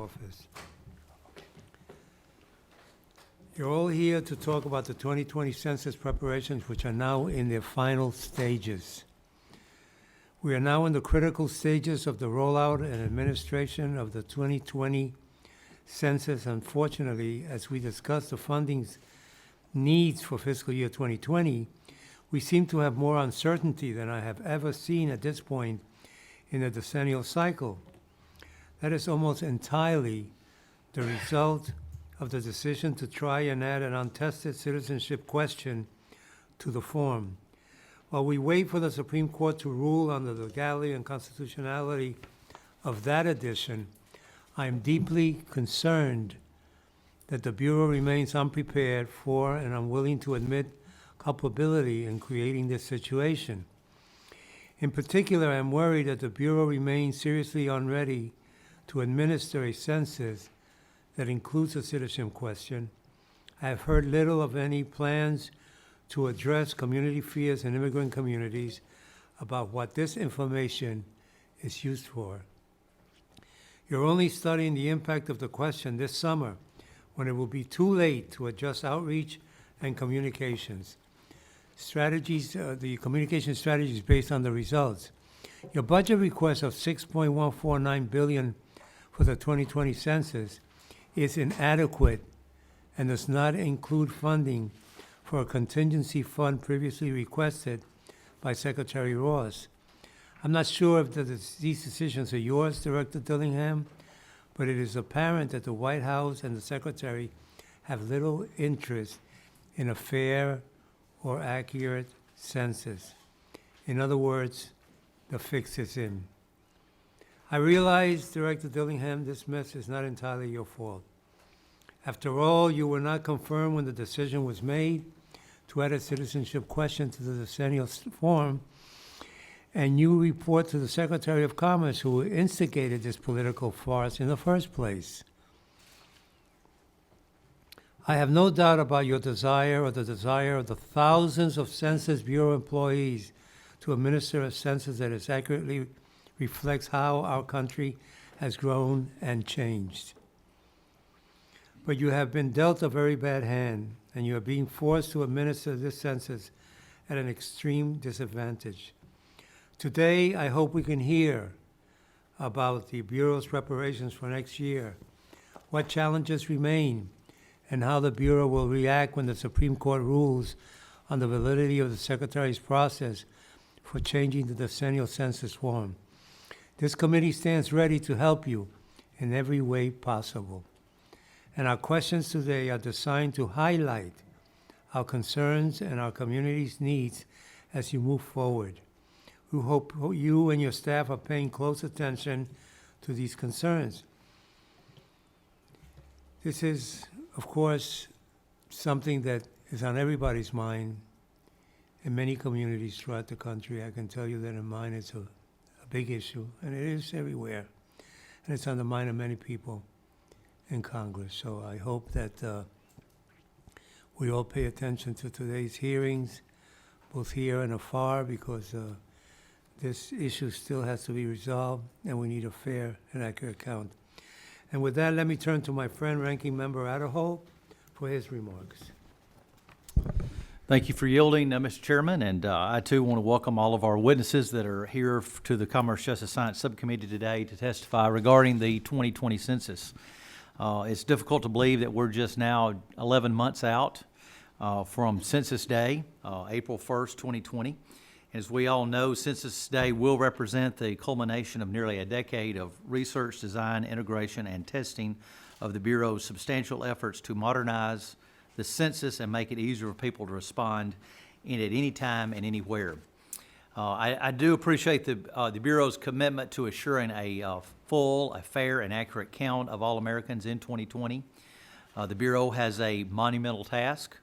office. You're all here to talk about the 2020 census preparations, which are now in their final stages. We are now in the critical stages of the rollout and administration of the 2020 census. Unfortunately, as we discuss the funding needs for fiscal year 2020, we seem to have more uncertainty than I have ever seen at this point in the decennial cycle. That is almost entirely the result of the decision to try and add an untested citizenship question to the form. While we wait for the Supreme Court to rule on the legality and constitutionality of that addition, I am deeply concerned that the Bureau remains unprepared for and unwilling to admit culpability in creating this situation. In particular, I am worried that the Bureau remains seriously unready to administer a census that includes a citizenship question. I have heard little of any plans to address community fears in immigrant communities about what this information is used for. You're only studying the impact of the question this summer, when it will be too late to adjust outreach and communications. The communication strategies based on the results. Your budget request of $6.149 billion for the 2020 census is inadequate and does not include funding for a contingency fund previously requested by Secretary Ross. I'm not sure if these decisions are yours, Director Dillingham, but it is apparent that the White House and the Secretary have little interest in a fair or accurate census. In other words, the fix is in. I realize, Director Dillingham, this mess is not entirely your fault. After all, you were not confirmed when the decision was made to add a citizenship question to the decennial form, and you report to the Secretary of Commerce, who instigated this political farce in the first place. I have no doubt about your desire or the desire of the thousands of Census Bureau employees to administer a census that is accurately reflects how our country has grown and changed. But you have been dealt a very bad hand, and you are being forced to administer this census at an extreme disadvantage. Today, I hope we can hear about the Bureau's preparations for next year, what challenges remain, and how the Bureau will react when the Supreme Court rules on the validity of the Secretary's process for changing the decennial census form. This committee stands ready to help you in every way possible. And our questions today are designed to highlight our concerns and our community's needs as you move forward. We hope you and your staff are paying close attention to these concerns. This is, of course, something that is on everybody's mind in many communities throughout the country. I can tell you that in mine it's a big issue, and it is everywhere. And it's on the mind of many people in Congress. So I hope that we all pay attention to today's hearings, both here and afar, because this issue still has to be resolved, and we need a fair and accurate count. And with that, let me turn to my friend, Ranking Member Adderholt, for his remarks. Thank you for yielding, Mr. Chairman, and I too want to welcome all of our witnesses that are here to the Commerce, Justice, Science Subcommittee today to testify regarding the 2020 census. It's difficult to believe that we're just now 11 months out from Census Day, April 1st, 2020. As we all know, Census Day will represent the culmination of nearly a decade of research, design, integration, and testing of the Bureau's substantial efforts to modernize the census and make it easier for people to respond in at any time and anywhere. I do appreciate the Bureau's commitment to assuring a full, a fair, and accurate count of all Americans in 2020. The Bureau has a monumental task,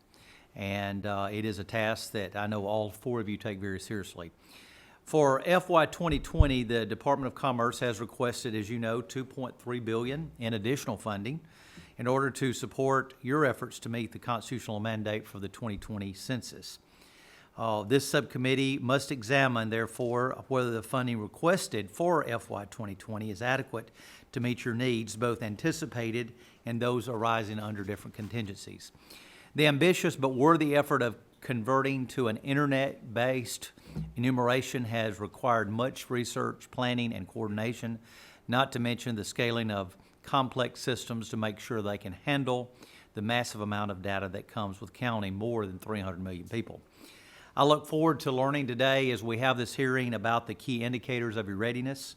and it is a task that I know all four of you take very seriously. For FY 2020, the Department of Commerce has requested, as you know, $2.3 billion in additional funding in order to support your efforts to meet the constitutional mandate for the 2020 census. This subcommittee must examine, therefore, whether the funding requested for FY 2020 is adequate to meet your needs, both anticipated and those arising under different contingencies. The ambitious but worthy effort of converting to an internet-based enumeration has required much research, planning, and coordination, not to mention the scaling of complex systems to make sure they can handle the massive amount of data that comes with counting more than 300 million people. I look forward to learning today as we have this hearing about the key indicators of your readiness,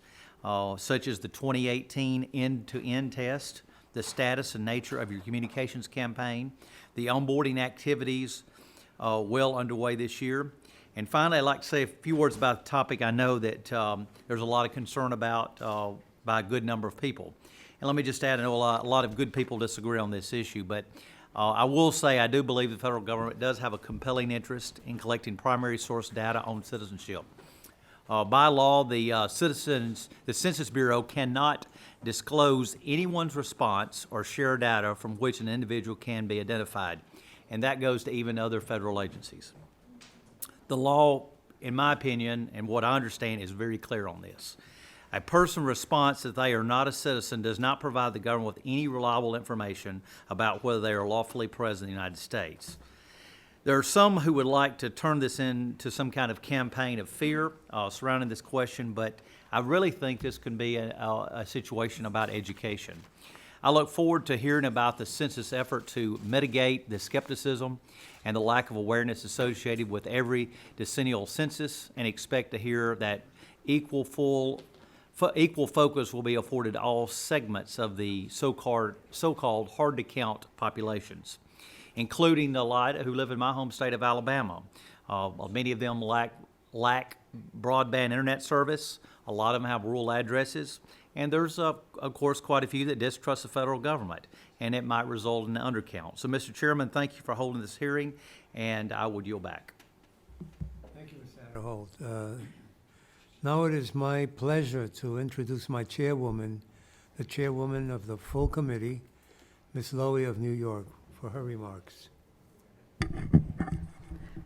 such as the 2018 end-to-end test, the status and nature of your communications campaign, the onboarding activities well underway this year. And finally, I'd like to say a few words about the topic I know that there's a lot of concern about by a good number of people. And let me just add, I know a lot of good people disagree on this issue, but I will say I do believe the federal government does have a compelling interest in collecting primary source data on citizenship. By law, the Census Bureau cannot disclose anyone's response or share data from which an individual can be identified, and that goes to even other federal agencies. The law, in my opinion, and what I understand, is very clear on this. A person's response that they are not a citizen does not provide the government with any reliable information about whether they are lawfully present in the United States. There are some who would like to turn this into some kind of campaign of fear surrounding this question, but I really think this can be a situation about education. I look forward to hearing about the census effort to mitigate the skepticism and the lack of awareness associated with every decennial census, and expect to hear that equal focus will be afforded to all segments of the so-called hard-to-count populations, including the lot who live in my home state of Alabama. Many of them lack broadband internet service. A lot of them have rural addresses. And there's, of course, quite a few that distrust the federal government, and it might result in an undercount. So, Mr. Chairman, thank you for holding this hearing, and I would yield back. Thank you, Mr. Adderholt. Now it is my pleasure to introduce my chairwoman, the chairwoman of the full committee, Ms. Lowy of New York, for her remarks.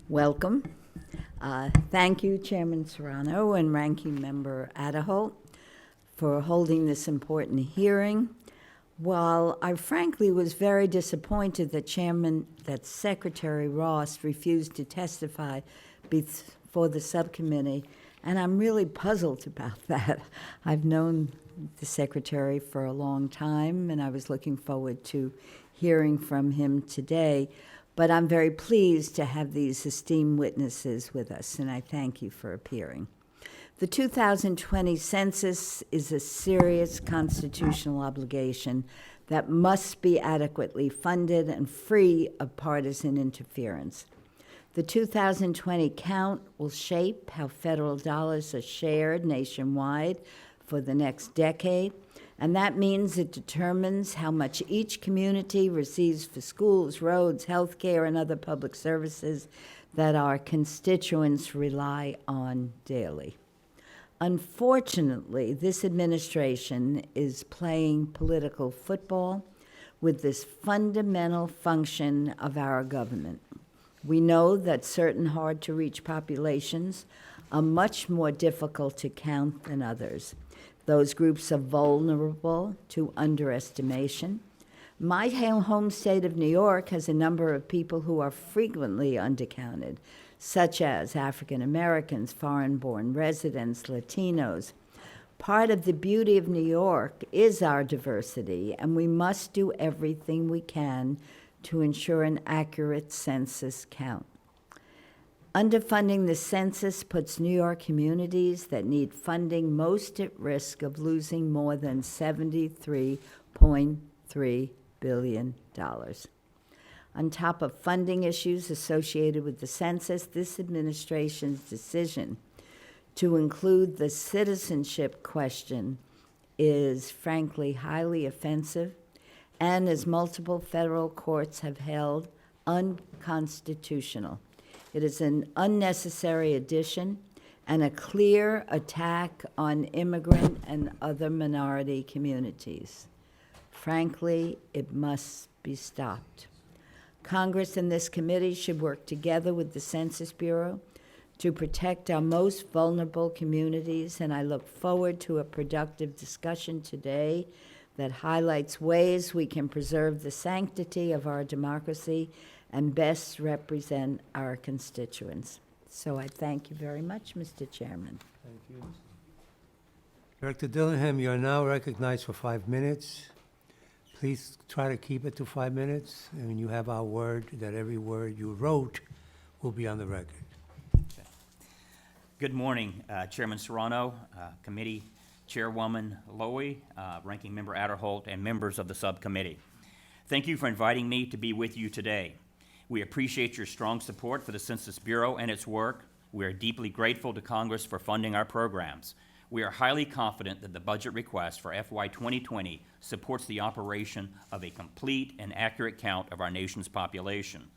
Welcome. Thank you, Chairman Serrano and Ranking Member Adderholt, for holding this important hearing. While I frankly was very disappointed that Secretary Ross refused to testify before the subcommittee, and I'm really puzzled about that. I've known the Secretary for a long time, and I was looking forward to hearing from him today. But I'm very pleased to have these esteemed witnesses with us, and I thank you for appearing. The 2020 census is a serious constitutional obligation that must be adequately funded and free of partisan interference. The 2020 count will shape how federal dollars are shared nationwide for the next decade, and that means it determines how much each community receives for schools, roads, health care, and other public services that our constituents rely on daily. Unfortunately, this administration is playing political football with this fundamental function of our government. We know that certain hard-to-reach populations are much more difficult to count than others. Those groups are vulnerable to underestimation. My home state of New York has a number of people who are frequently undercounted, such as African Americans, foreign-born residents, Latinos. Part of the beauty of New York is our diversity, and we must do everything we can to ensure an accurate census count. Underfunding the census puts New York communities that need funding most at risk of losing more than $73.3 billion. On top of funding issues associated with the census, this administration's decision to include the citizenship question is frankly highly offensive, and as multiple federal courts have held, unconstitutional. It is an unnecessary addition and a clear attack on immigrant and other minority communities. Frankly, it must be stopped. Congress and this committee should work together with the Census Bureau to protect our most vulnerable communities, and I look forward to a productive discussion today that highlights ways we can preserve the sanctity of our democracy and best represent our constituents. So I thank you very much, Mr. Chairman. Thank you. Director Dillingham, you are now recognized for 5 minutes. Please try to keep it to 5 minutes, and you have our word that every word you wrote will be on the record. Good morning, Chairman Serrano, Committee Chairwoman Lowy, Ranking Member Adderholt, and members of the subcommittee. Thank you for inviting me to be with you today. We appreciate your strong support for the Census Bureau and its work. We are deeply grateful to Congress for funding our programs. We are highly confident that the budget request for FY 2020 supports the operation of a complete and accurate count of our nation's population.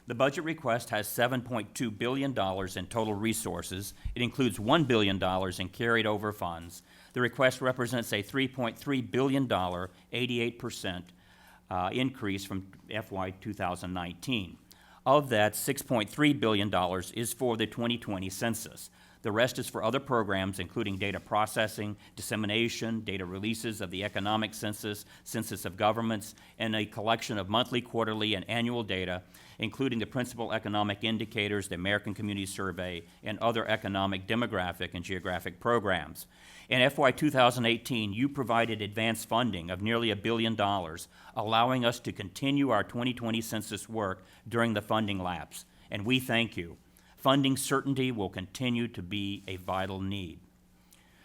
The budget request has $7.2 billion in total resources. It includes $1 billion in carried over funds. The request represents a $3.3 billion, 88% increase from FY 2019. Of that, $6.3 billion is for the 2020 census. The rest is for other programs, including data processing, dissemination, data releases of the economic census, census of governments, and a collection of monthly, quarterly, and annual data, including the principal economic indicators, the American Community Survey, and other economic, demographic, and geographic programs. In FY 2018, you provided advanced funding of nearly $1 billion, allowing us to continue our 2020 census work during the funding lapse, and we thank you. Funding certainty will continue to be a vital need.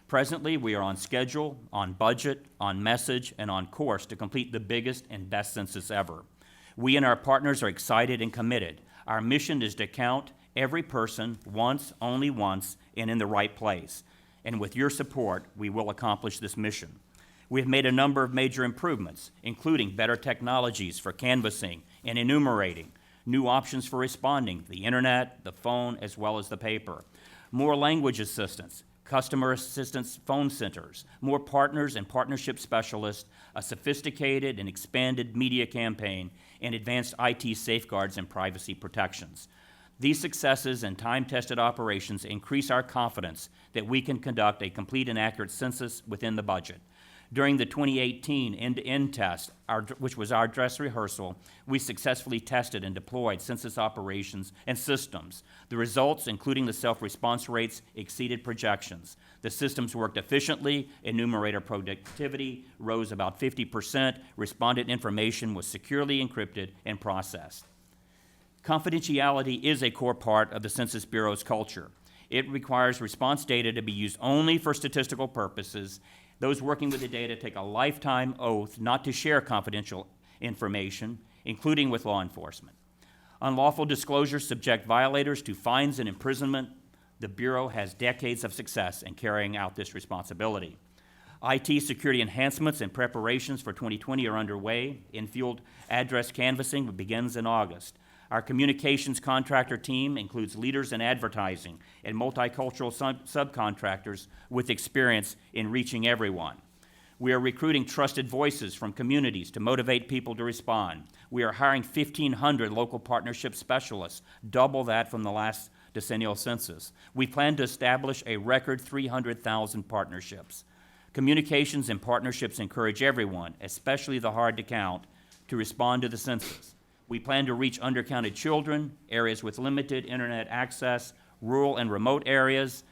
Presently, we are on schedule, on budget, on message, and on course to complete the biggest and best census ever. We and our partners are excited and committed. Our mission is to count every person once, only once, and in the right place. And with your support, we will accomplish this mission. We have made a number of major improvements, including better technologies for canvassing and enumerating, new options for responding, the internet, the phone, as well as the paper, more language assistance, customer assistance phone centers, more partners and partnership specialists, a sophisticated and expanded media campaign, and advanced IT safeguards and privacy protections. These successes and time-tested operations increase our confidence that we can conduct a complete and accurate census within the budget. During the 2018 end-to-end test, which was our dress rehearsal, we successfully tested and deployed census operations and systems. The results, including the self-response rates, exceeded projections. The systems worked efficiently, enumerator productivity rose about 50%, respondent information was securely encrypted and processed. Confidentiality is a core part of the Census Bureau's culture. It requires response data to be used only for statistical purposes. Those working with the data take a lifetime oath not to share confidential information, including with law enforcement. Unlawful disclosures subject violators to fines and imprisonment. The Bureau has decades of success in carrying out this responsibility. IT security enhancements and preparations for 2020 are underway. In-field address canvassing begins in August. Our communications contractor team includes leaders in advertising and multicultural subcontractors with experience in reaching everyone. We are recruiting trusted voices from communities to motivate people to respond. We are hiring 1,500 local partnership specialists, double that from the last decennial census. We plan to establish a record 300,000 partnerships. Communications and partnerships encourage everyone, especially the hard to count, to respond to the census. We plan to reach undercounted children, areas with limited internet access, rural and remote areas,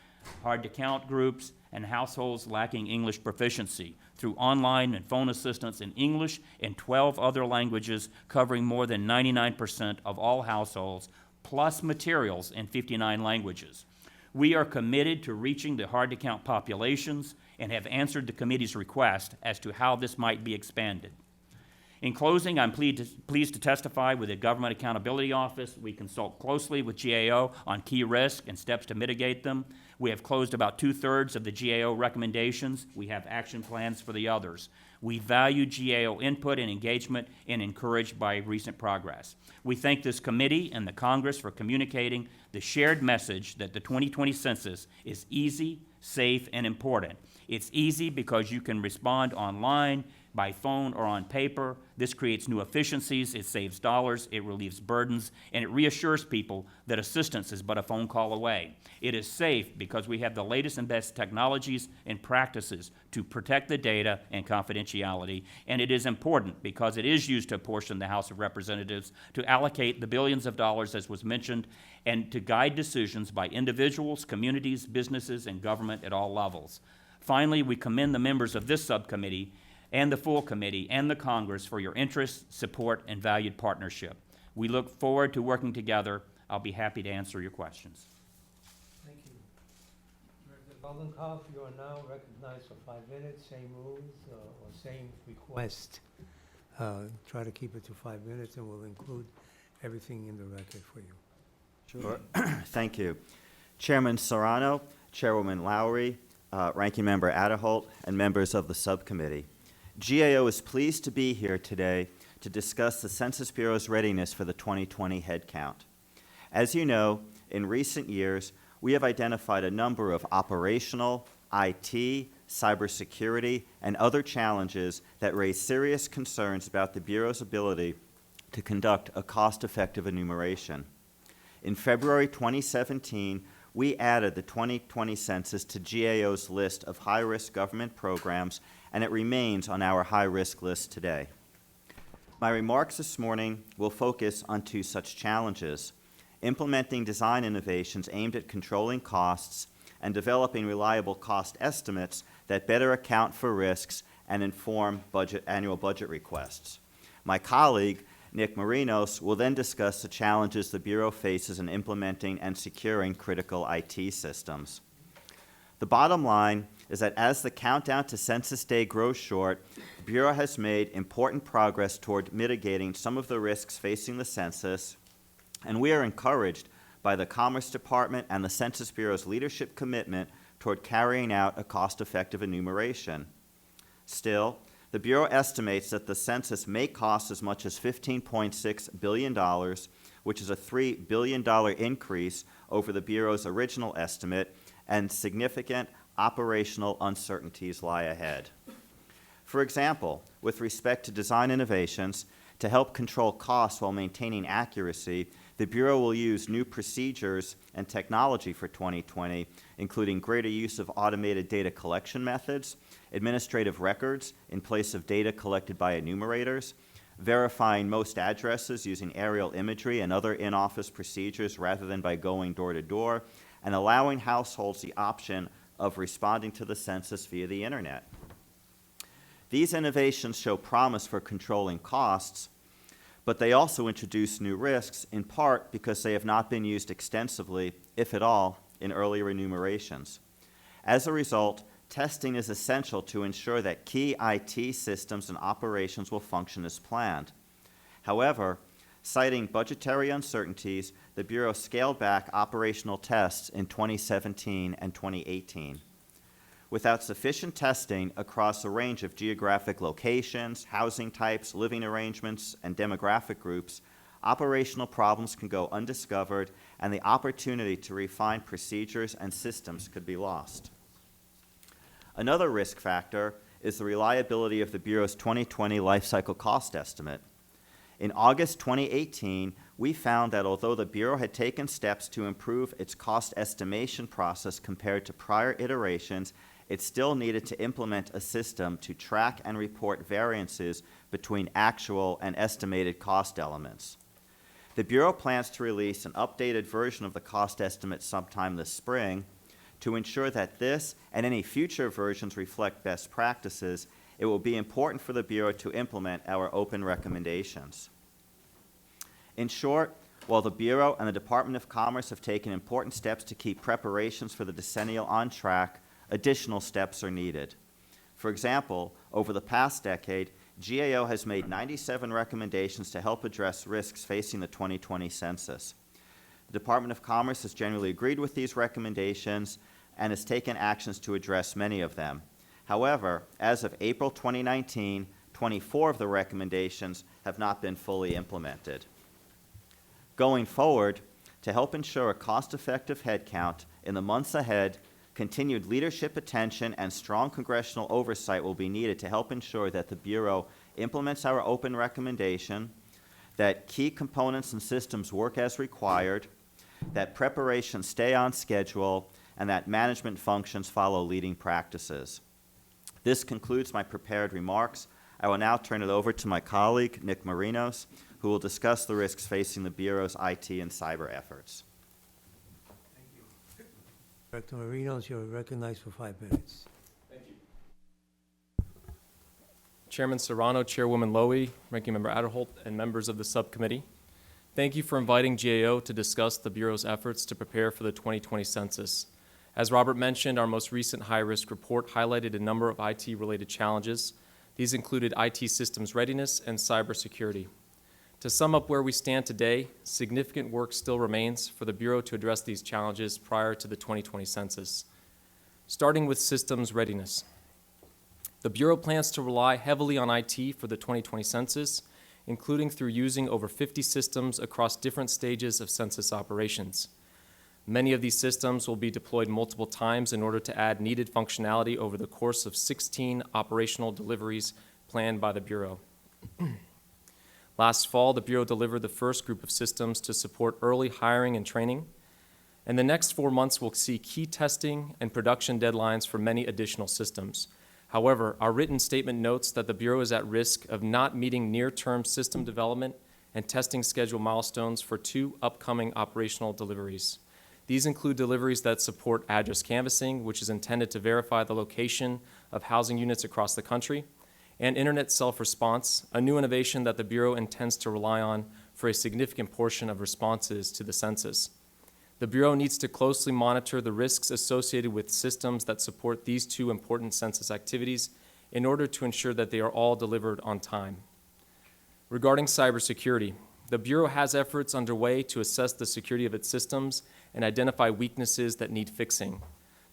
hard-to-count groups, and households lacking English proficiency through online and phone assistance in English and 12 other languages covering more than 99% of all households, plus materials in 59 languages. We are committed to reaching the hard-to-count populations and have answered the committee's request as to how this might be expanded. In closing, I'm pleased to testify with the Government Accountability Office. We consult closely with GAO on key risks and steps to mitigate them. We have closed about 2/3 of the GAO recommendations. We have action plans for the others. We value GAO input and engagement and encouraged by recent progress. We thank this committee and the Congress for communicating the shared message that the 2020 census is easy, safe, and important. It's easy because you can respond online, by phone or on paper. This creates new efficiencies, it saves dollars, it relieves burdens, and it reassures people that assistance is but a phone call away. It is safe because we have the latest and best technologies and practices to protect the data and confidentiality, and it is important because it is used to apportion the House of Representatives to allocate the billions of dollars, as was mentioned, and to guide decisions by individuals, communities, businesses, and government at all levels. Finally, we commend the members of this subcommittee and the full committee and the Congress for your interest, support, and valued partnership. We look forward to working together. I'll be happy to answer your questions. Thank you. Director Goldenkoff, you are now recognized for 5 minutes, same rules or same request. Try to keep it to 5 minutes, and we'll include everything in the record for you. Sure. Thank you. Chairman Serrano, Chairwoman Lowry, Ranking Member Aderholt, and members of the subcommittee. GAO is pleased to be here today to discuss the Census Bureau's readiness for the 2020 head count. As you know, in recent years, we have identified a number of operational, IT, cybersecurity, and other challenges that raise serious concerns about the Bureau's ability to conduct a cost-effective enumeration. In February 2017, we added the 2020 census to GAO's list of high-risk government programs, and it remains on our high-risk list today. My remarks this morning will focus on two such challenges: implementing design innovations aimed at controlling costs and developing reliable cost estimates that better account for risks and inform annual budget requests. My colleague, Nick Marinos, will then discuss the challenges the Bureau faces in implementing and securing critical IT systems. The bottom line is that as the countdown to Census Day grows short, the Bureau has made important progress toward mitigating some of the risks facing the census, and we are encouraged by the Commerce Department and the Census Bureau's leadership commitment toward carrying out a cost-effective enumeration. Still, the Bureau estimates that the census may cost as much as $15.6 billion, which is a $3 billion increase over the Bureau's original estimate, and significant operational uncertainties lie ahead. For example, with respect to design innovations, to help control costs while maintaining accuracy, the Bureau will use new procedures and technology for 2020, including greater use of automated data collection methods, administrative records in place of data collected by enumerators, verifying most addresses using aerial imagery and other in-office procedures rather than by going door to door, and allowing households the option of responding to the census via the internet. These innovations show promise for controlling costs, but they also introduce new risks, in part because they have not been used extensively, if at all, in earlier enumerations. As a result, testing is essential to ensure that key IT systems and operations will function as planned. However, citing budgetary uncertainties, the Bureau scaled back operational tests in 2017 and 2018. Without sufficient testing across a range of geographic locations, housing types, living arrangements, and demographic groups, operational problems can go undiscovered, and the opportunity to refine procedures and systems could be lost. Another risk factor is the reliability of the Bureau's 2020 life cycle cost estimate. In August 2018, we found that although the Bureau had taken steps to improve its cost estimation process compared to prior iterations, it still needed to implement a system to track and report variances between actual and estimated cost elements. The Bureau plans to release an updated version of the cost estimate sometime this spring. To ensure that this and any future versions reflect best practices, it will be important for the Bureau to implement our open recommendations. In short, while the Bureau and the Department of Commerce have taken important steps to keep preparations for the decennial on track, additional steps are needed. For example, over the past decade, GAO has made 97 recommendations to help address risks facing the 2020 census. The Department of Commerce has generally agreed with these recommendations and has taken actions to address many of them. However, as of April 2019, 24 of the recommendations have not been fully implemented. Going forward, to help ensure a cost-effective headcount in the months ahead, Continued leadership attention and strong congressional oversight will be needed to help ensure that the Bureau implements our open recommendation, that key components and systems work as required, that preparations stay on schedule, and that management functions follow leading practices. This concludes my prepared remarks. I will now turn it over to my colleague, Nick Marinos, who will discuss the risks facing the Bureau's IT and cyber efforts. Director Marinos, you're recognized for 5 minutes. Chairman Serrano, Chairwoman Lowy, Ranking Member Adderholt, and members of the subcommittee. Thank you for inviting GAO to discuss the Bureau's efforts to prepare for the 2020 census. As Robert mentioned, our most recent high-risk report highlighted a number of IT-related challenges. These included IT systems readiness and cybersecurity. To sum up where we stand today, significant work still remains for the Bureau to address these challenges prior to the 2020 census. Starting with systems readiness. The Bureau plans to rely heavily on IT for the 2020 census, including through using over 50 systems across different stages of census operations. Many of these systems will be deployed multiple times in order to add needed functionality over the course of 16 operational deliveries planned by the Bureau. Last fall, the Bureau delivered the first group of systems to support early hiring and training, and the next 4 months will see key testing and production deadlines for many additional systems. However, our written statement notes that the Bureau is at risk of not meeting near-term system development and testing schedule milestones for 2 upcoming operational deliveries. These include deliveries that support address canvassing, which is intended to verify the location of housing units across the country, and Internet Self-Response, a new innovation that the Bureau intends to rely on for a significant portion of responses to the census. The Bureau needs to closely monitor the risks associated with systems that support these 2 important census activities in order to ensure that they are all delivered on time. Regarding cybersecurity, the Bureau has efforts underway to assess the security of its systems and identify weaknesses that need fixing.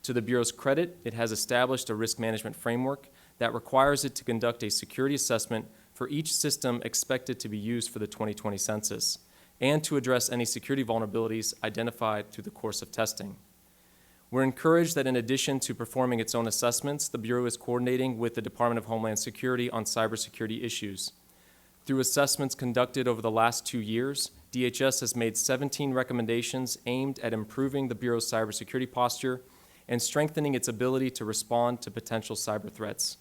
To the Bureau's credit, it has established a risk management framework that requires it to conduct a security assessment for each system expected to be used for the 2020 census, and to address any security vulnerabilities identified through the course of testing. We're encouraged that in addition to performing its own assessments, the Bureau is coordinating with the Department of Homeland Security on cybersecurity issues. Through assessments conducted over the last 2 years, DHS has made 17 recommendations aimed at improving the Bureau's cybersecurity posture and strengthening its ability to respond to potential cyber threats.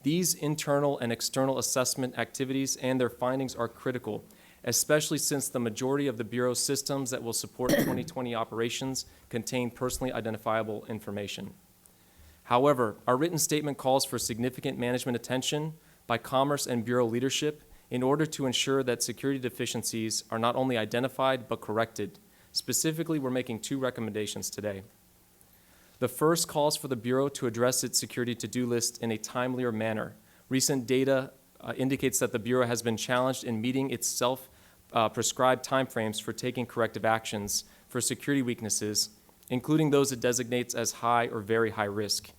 These internal and external assessment activities and their findings are critical, especially since the majority of the Bureau's systems that will support 2020 operations contain personally identifiable information. However, our written statement calls for significant management attention by Commerce and Bureau leadership in order to ensure that security deficiencies are not only identified but corrected. Specifically, we're making 2 recommendations today. The first calls for the Bureau to address its security to-do list in a timelier manner. Recent data indicates that the Bureau has been challenged in meeting its self-prescribed timeframes for taking corrective actions for security weaknesses, including those it designates as high or very high risk.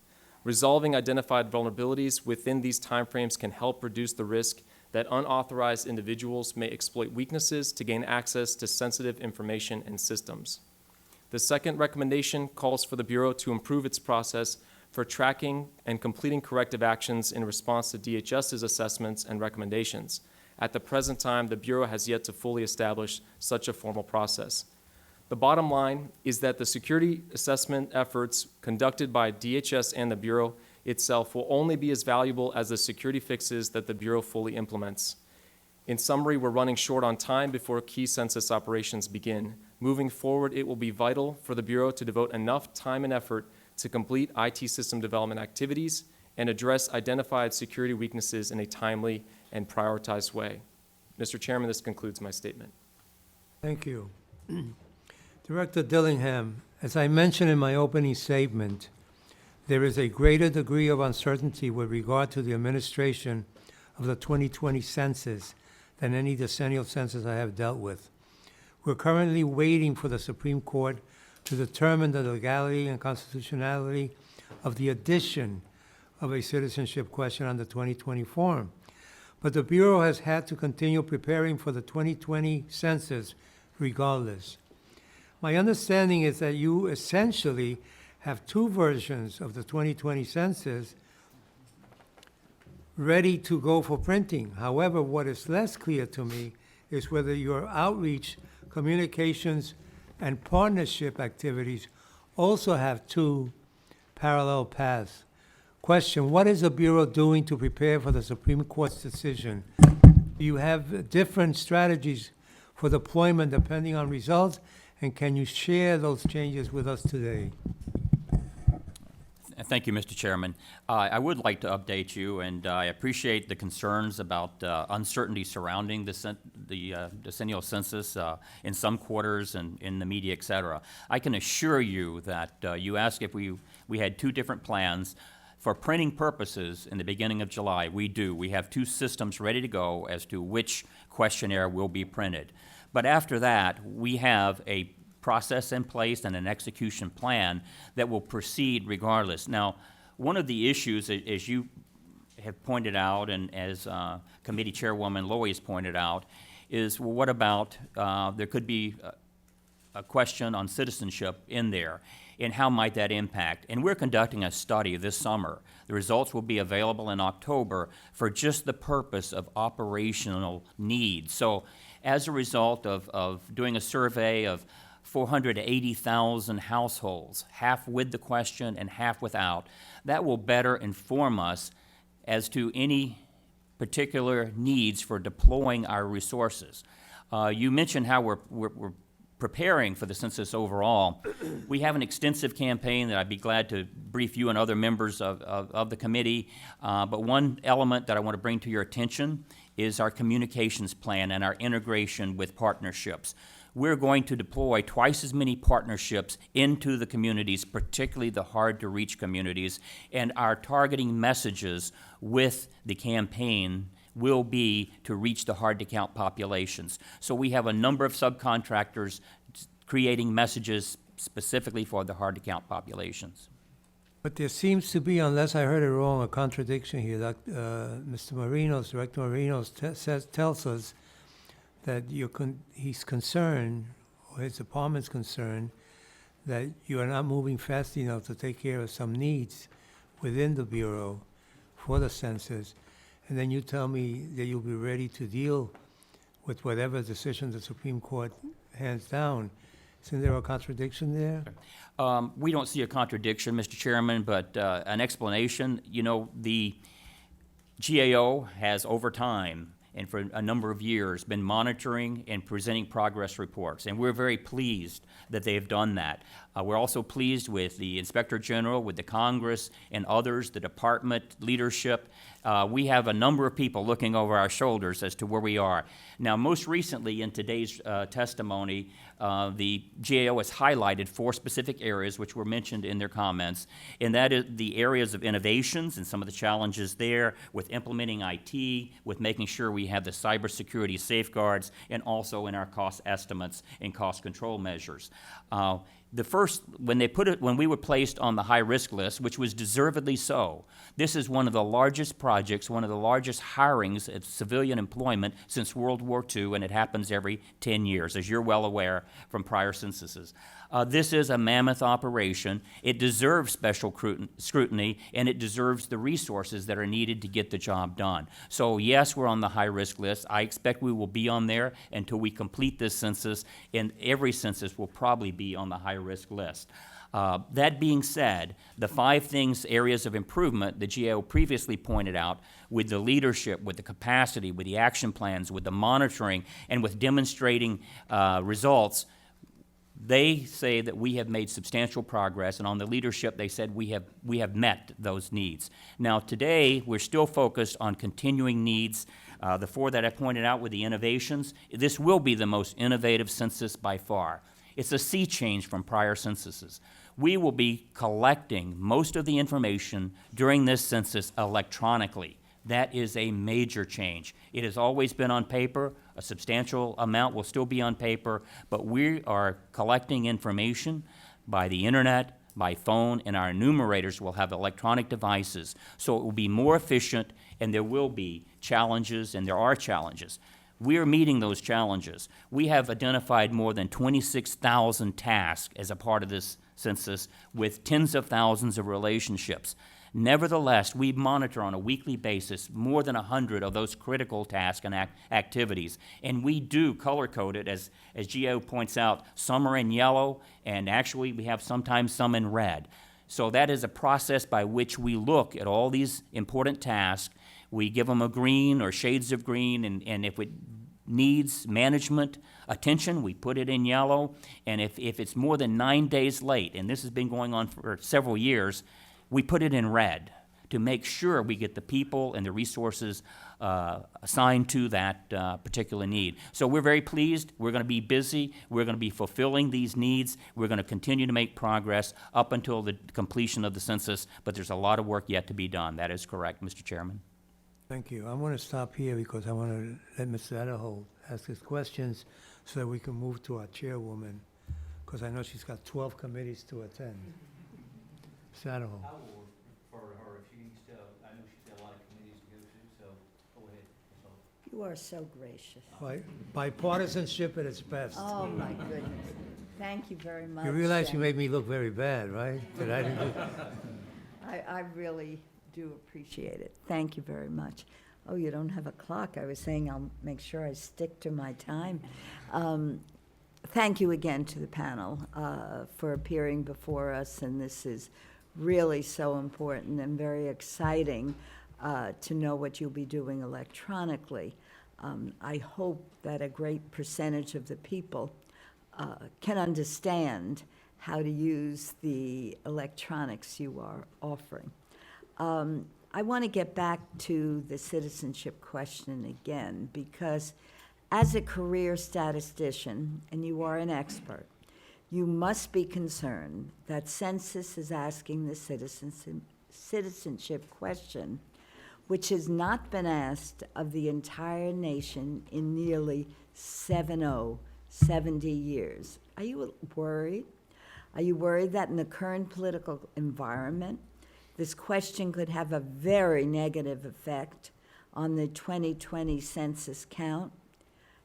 Resolving identified vulnerabilities within these timeframes can help reduce the risk that unauthorized individuals may exploit weaknesses to gain access to sensitive information and systems. The second recommendation calls for the Bureau to improve its process for tracking and completing corrective actions in response to DHS's assessments and recommendations. At the present time, the Bureau has yet to fully establish such a formal process. The bottom line is that the security assessment efforts conducted by DHS and the Bureau itself will only be as valuable as the security fixes that the Bureau fully implements. In summary, we're running short on time before key census operations begin. Moving forward, it will be vital for the Bureau to devote enough time and effort to complete IT system development activities and address identified security weaknesses in a timely and prioritized way. Mr. Chairman, this concludes my statement. Thank you. Director Dillingham, as I mentioned in my opening statement, there is a greater degree of uncertainty with regard to the administration of the 2020 census than any decennial census I have dealt with. We're currently waiting for the Supreme Court to determine the legality and constitutionality of the addition of a citizenship question on the 2020 form. But the Bureau has had to continue preparing for the 2020 census regardless. My understanding is that you essentially have two versions of the 2020 census ready to go for printing. However, what is less clear to me is whether your outreach, communications, and partnership activities also have two parallel paths. Question, what is the Bureau doing to prepare for the Supreme Court's decision? Do you have different strategies for deployment depending on results? And can you share those changes with us today? Thank you, Mr. Chairman. I would like to update you, and I appreciate the concerns about uncertainty surrounding the decennial census in some quarters and in the media, et cetera. I can assure you that you asked if we had two different plans. For printing purposes, in the beginning of July, we do. We have two systems ready to go as to which questionnaire will be printed. But after that, we have a process in place and an execution plan that will proceed regardless. Now, one of the issues, as you have pointed out, and as Committee Chairwoman Lowy has pointed out, is, well, what about, there could be a question on citizenship in there, and how might that impact? And we're conducting a study this summer. The results will be available in October for just the purpose of operational needs. So as a result of doing a survey of 480,000 households, half with the question and half without, that will better inform us as to any particular needs for deploying our resources. You mentioned how we're preparing for the census overall. We have an extensive campaign that I'd be glad to brief you and other members of the committee. But one element that I want to bring to your attention is our communications plan and our integration with partnerships. We're going to deploy twice as many partnerships into the communities, particularly the hard-to-reach communities, and our targeting messages with the campaign will be to reach the hard-to-count populations. So we have a number of subcontractors creating messages specifically for the hard-to-count populations. But there seems to be, unless I heard it wrong, a contradiction here. That Mr. Marinos, Director Marinos, tells us that he's concerned, or his department's concerned, that you are not moving fast enough to take care of some needs within the Bureau for the census. And then you tell me that you'll be ready to deal with whatever decision the Supreme Court hands down. Isn't there a contradiction there? We don't see a contradiction, Mr. Chairman, but an explanation. You know, the GAO has over time and for a number of years been monitoring and presenting progress reports, and we're very pleased that they have done that. We're also pleased with the Inspector General, with the Congress and others, the department leadership. We have a number of people looking over our shoulders as to where we are. Now, most recently in today's testimony, the GAO has highlighted 4 specific areas which were mentioned in their comments, and that is the areas of innovations and some of the challenges there with implementing IT, with making sure we have the cybersecurity safeguards, and also in our cost estimates and cost control measures. The first, when we were placed on the high-risk list, which was deservedly so, this is one of the largest projects, one of the largest hirings of civilian employment since World War II, and it happens every 10 years, as you're well aware from prior censuses. This is a mammoth operation. It deserves special scrutiny, and it deserves the resources that are needed to get the job done. So yes, we're on the high-risk list. I expect we will be on there until we complete this census, and every census will probably be on the high-risk list. That being said, the 5 areas of improvement the GAO previously pointed out, with the leadership, with the capacity, with the action plans, with the monitoring, and with demonstrating results, they say that we have made substantial progress, and on the leadership, they said we have met those needs. Now, today, we're still focused on continuing needs. The 4 that I pointed out with the innovations, this will be the most innovative census by far. It's a sea change from prior censuses. We will be collecting most of the information during this census electronically. That is a major change. It has always been on paper. A substantial amount will still be on paper, but we are collecting information by the internet, by phone, and our enumerators will have electronic devices. So it will be more efficient, and there will be challenges, and there are challenges. We are meeting those challenges. We have identified more than 26,000 tasks as a part of this census with tens of thousands of relationships. Nevertheless, we monitor on a weekly basis more than 100 of those critical tasks and activities. And we do color-code it, as Gio points out, some are in yellow, and actually we have sometimes some in red. So that is a process by which we look at all these important tasks. We give them a green or shades of green, and if it needs management attention, we put it in yellow. And if it's more than 9 days late, and this has been going on for several years, we put it in red to make sure we get the people and the resources assigned to that particular need. So we're very pleased. We're going to be busy. We're going to be fulfilling these needs. We're going to continue to make progress up until the completion of the census, but there's a lot of work yet to be done. That is correct, Mr. Chairman. Thank you. I want to stop here because I want to let Mr. Adderholt ask his questions so that we can move to our chairwoman, because I know she's got 12 committees to attend. Mr. Adderholt. I will refer to her if she needs to. I know she's got a lot of committees to go to, so go ahead. You are so gracious. Bipartisanship at its best. Oh, my goodness. Thank you very much. You realize you and made me look very bad, right? That I didn't do. I really do appreciate it. Thank you very much. Oh, you don't have a clock. I was saying I'll make sure I stick to my time. Thank you again to the panel for appearing before us, and this is really so important and very exciting to know what you'll be doing electronically. I hope that a great percentage of the people can understand how to use the electronics you are offering. I want to get back to the citizenship question again, because as a career statistician, and you are an expert, you must be concerned that Census is asking the citizenship question, which has not been asked of the entire nation in nearly 70 years. Are you worried? Are you worried that in the current political environment, this question could have a very negative effect on the 2020 census count,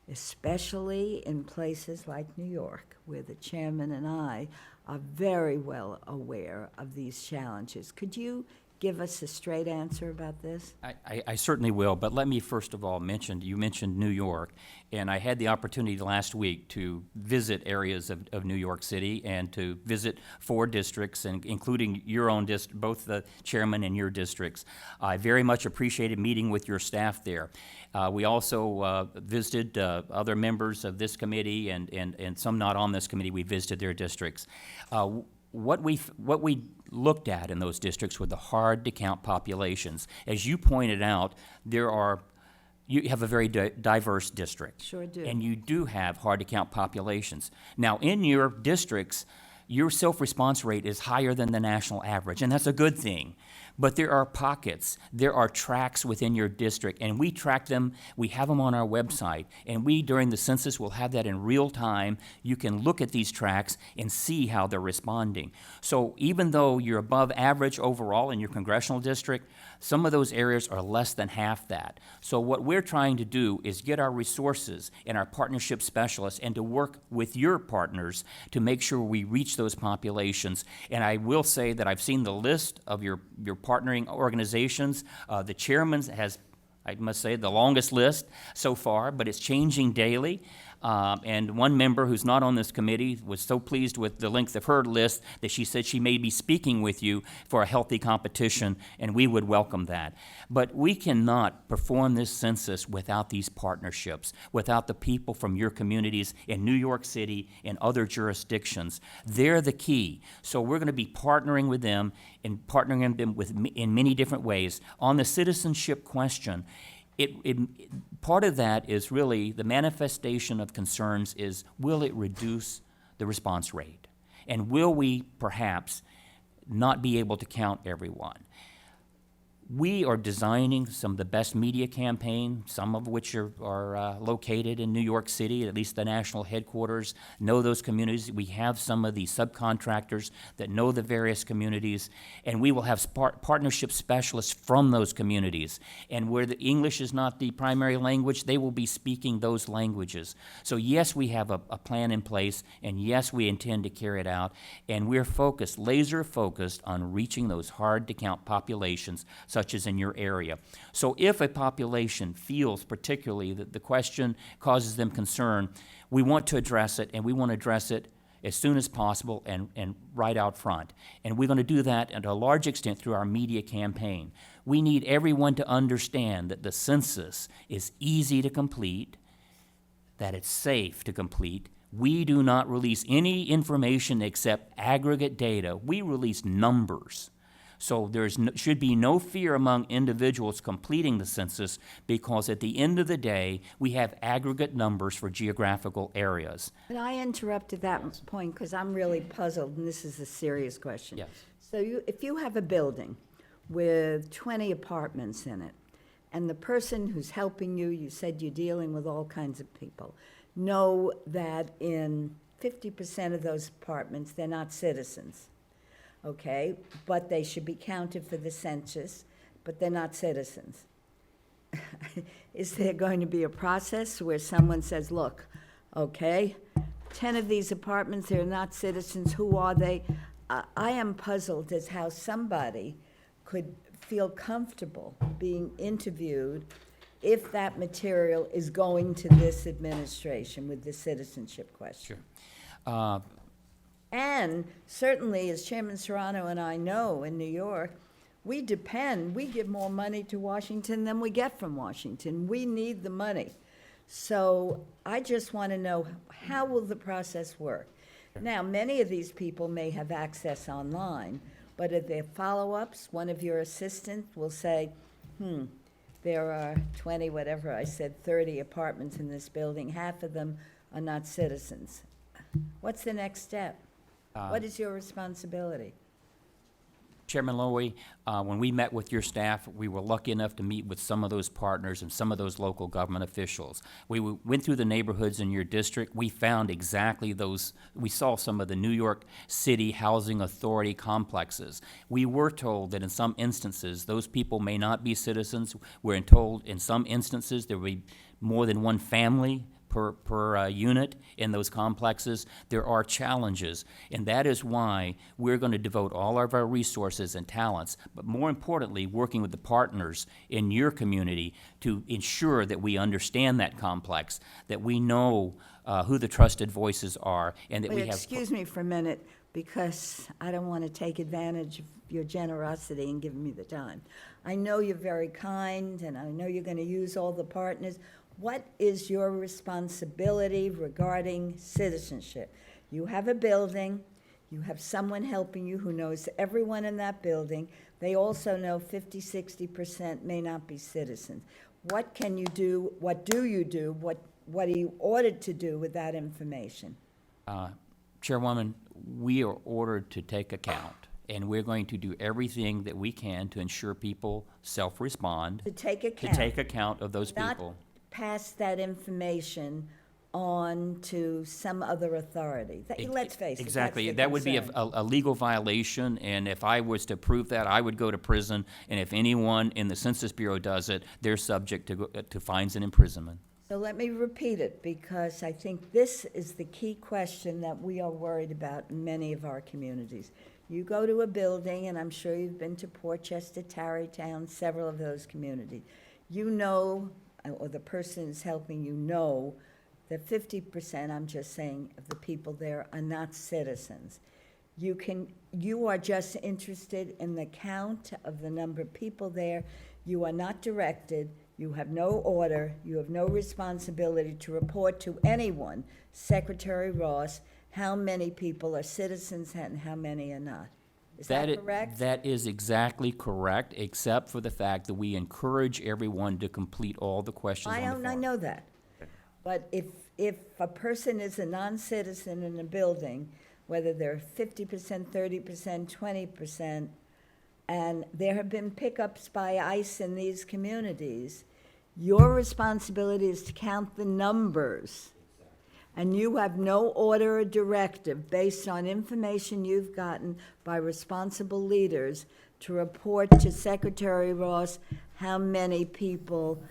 especially in places like New York, where the chairman and I are very well aware of these challenges? Could you give us a straight answer about this? I certainly will, but let me first of all you mentioned New York, and I had the opportunity last week to visit areas of New York City and to visit 4 districts, and including your own district, both the chairman and your districts. I very much appreciated meeting with your staff there. We also visited other members of this committee and some not on this committee. We visited their districts. What we looked at in those districts were the hard-to-count populations. As you pointed out, you have a very diverse district. Sure do. And you do have hard-to-count populations. Now, in your districts, your self-response rate is higher than the national average, and that's a good thing. But there are pockets, there are tracks within your district, and we track them, we have them on our website, and we, during the census, will have that in real time. You can look at these tracks and see how they're responding. So even though you're above average overall in your congressional district, some of those areas are less than half that. So what we're trying to do is get our resources and our partnership specialists and to work with your partners to make sure we reach those populations. And I will say that I've seen the list of your partnering organizations. The chairman has, I must say, the longest list so far, but it's changing daily. And one member who's not on this committee was so pleased with the length of her list that she said she may be speaking with you for a healthy competition, and we would welcome that. But we cannot perform this census without these partnerships, without the people from your communities in New York City and other jurisdictions. They're the key. So we're going to be partnering with them and partnering them in many different ways. On the citizenship question, part of that is really the manifestation of concerns is, will it reduce the response rate? And will we perhaps not be able to count everyone? We are designing some of the best media campaigns, some of which are located in New York City, at least the national headquarters, know those communities. We have some of the subcontractors that know the various communities, and we will have partnership specialists from those communities. And where the English is not the primary language, they will be speaking those languages. So yes, we have a plan in place, and yes, we intend to carry it out, and we're focused, laser focused on reaching those hard-to-count populations, such as in your area. So if a population feels particularly that the question causes them concern, we want to address it, and we want to address it as soon as possible and right out front. And we're going to do that to a large extent through our media campaign. We need everyone to understand that the census is easy to complete, that it's safe to complete. We do not release any information except aggregate data. We release numbers. So should be no fear among individuals completing the census, because at the end of the day, we have aggregate numbers for geographical areas. But I interrupted that point because I'm really puzzled, and this is a serious question. Yes. So if you have a building with 20 apartments in it, and the person who's helping you, you said you're dealing with all kinds of people, know that in 50% of those apartments, they're not citizens. Okay, but they should be counted for the census, but they're not citizens. Is there going to be a process where someone says, look, okay, 10 of these apartments, they're not citizens, who are they? I am puzzled as how somebody could feel comfortable being interviewed if that material is going to this administration with the citizenship question. Sure. And certainly, as Chairman Serrano and I know, in New York, we give more money to Washington than we get from Washington. We need the money. So I just want to know, how will the process work? Now, many of these people may have access online, but at their follow-ups, one of your assistants will say, there are 20, whatever I said, 30 apartments in this building, half of them are not citizens. What's the next step? What is your responsibility? Chairman Lowy, when we met with your staff, we were lucky enough to meet with some of those partners and some of those local government officials. We went through the neighborhoods in your district. We found exactly those. We saw some of the New York City Housing Authority complexes. We were told that in some instances, those people may not be citizens. We're told in some instances there will be more than one family per unit in those complexes. There are challenges, and that is why we're going to devote all of our resources and talents, but more importantly, working with the partners in your community to ensure that we understand that complex, that we know who the trusted voices are, and that But we have... excuse me for a minute, because I don't want to take advantage of your generosity in giving me the time. I know you're very kind, and I know you're going to use all the partners. What is your responsibility regarding citizenship? You have a building, you have someone helping you who knows everyone in that building. They also know 50, 60% may not be citizens. What can you do? What do you do? What are you ordered to do with that information? Chairwoman, we are ordered to take account, and we're going to do everything that we can to ensure people self-respond. To take account. To take account of those Not people. pass that information on to some other authority. Let's face it. Exactly. That's the That would be concern. a legal violation, and if I was to prove that, I would go to prison, and if anyone in the Census Bureau does it, they're subject to fines and imprisonment. So let me repeat it, because I think this is the key question that we are worried about in many of our communities. You go to a building, and I'm sure you've been to Portchester, Tarrytown, several of those communities. You know, or the person is helping you know, that 50%, I'm just saying, of the people there are not citizens. You are just interested in the count of the number of people there. You are not directed, you have no order, you have no responsibility to report to anyone, Secretary Ross, how many people are citizens and how many are not. Is that correct? That is exactly correct, except for the fact that we encourage everyone to complete all the questions on the form. I know that. But if a person is a non-citizen in a building, whether they're 50%, 30%, 20%, and there have been pickups by ICE in these communities, your responsibility is to count the numbers. And you have no order or directive based on information you've gotten by responsible leaders to report to Secretary Ross how many people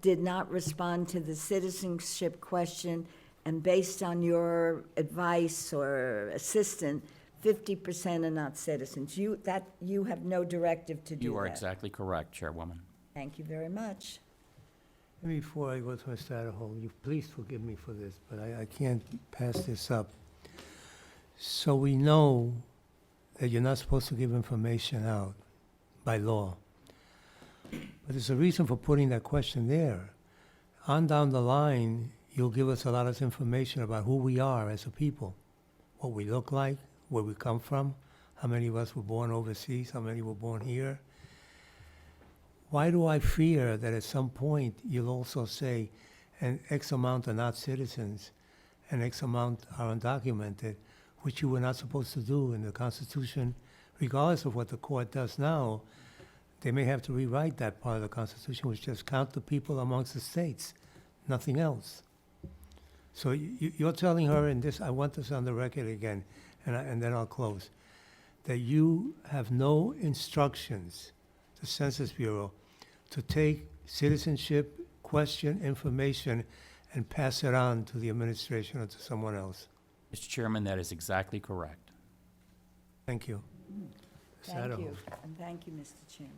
did not respond to the citizenship question, and based on your advice or assistance, 50% are not citizens. You have no directive to do that. You are exactly correct, Chairwoman. Thank you very much. Before I go to Mr. Adderhold, you please forgive me for this, but I can't pass this up. So we know that you're not supposed to give information out by law. But there's a reason for putting that question there. On down the line, you'll give us a lot of information about who we are as a people, what we look like, where we come from, how many of us were born overseas, how many were born here. Why do I fear that at some point you'll also say, and X amount are not citizens, and X amount are undocumented, which you were not supposed to do in the Constitution, regardless of what the court does now. They may have to rewrite that part of the Constitution, which just count the people amongst the states, nothing else. So you're telling her, and this, I want this on the record again, and then I'll close, that you have no instructions, the Census Bureau, to take citizenship question information and pass it on to the administration or to someone else. Mr. Chairman, that is exactly correct. Thank you. Mr. Thank Adderhold. you, and thank you, Mr. Chairman.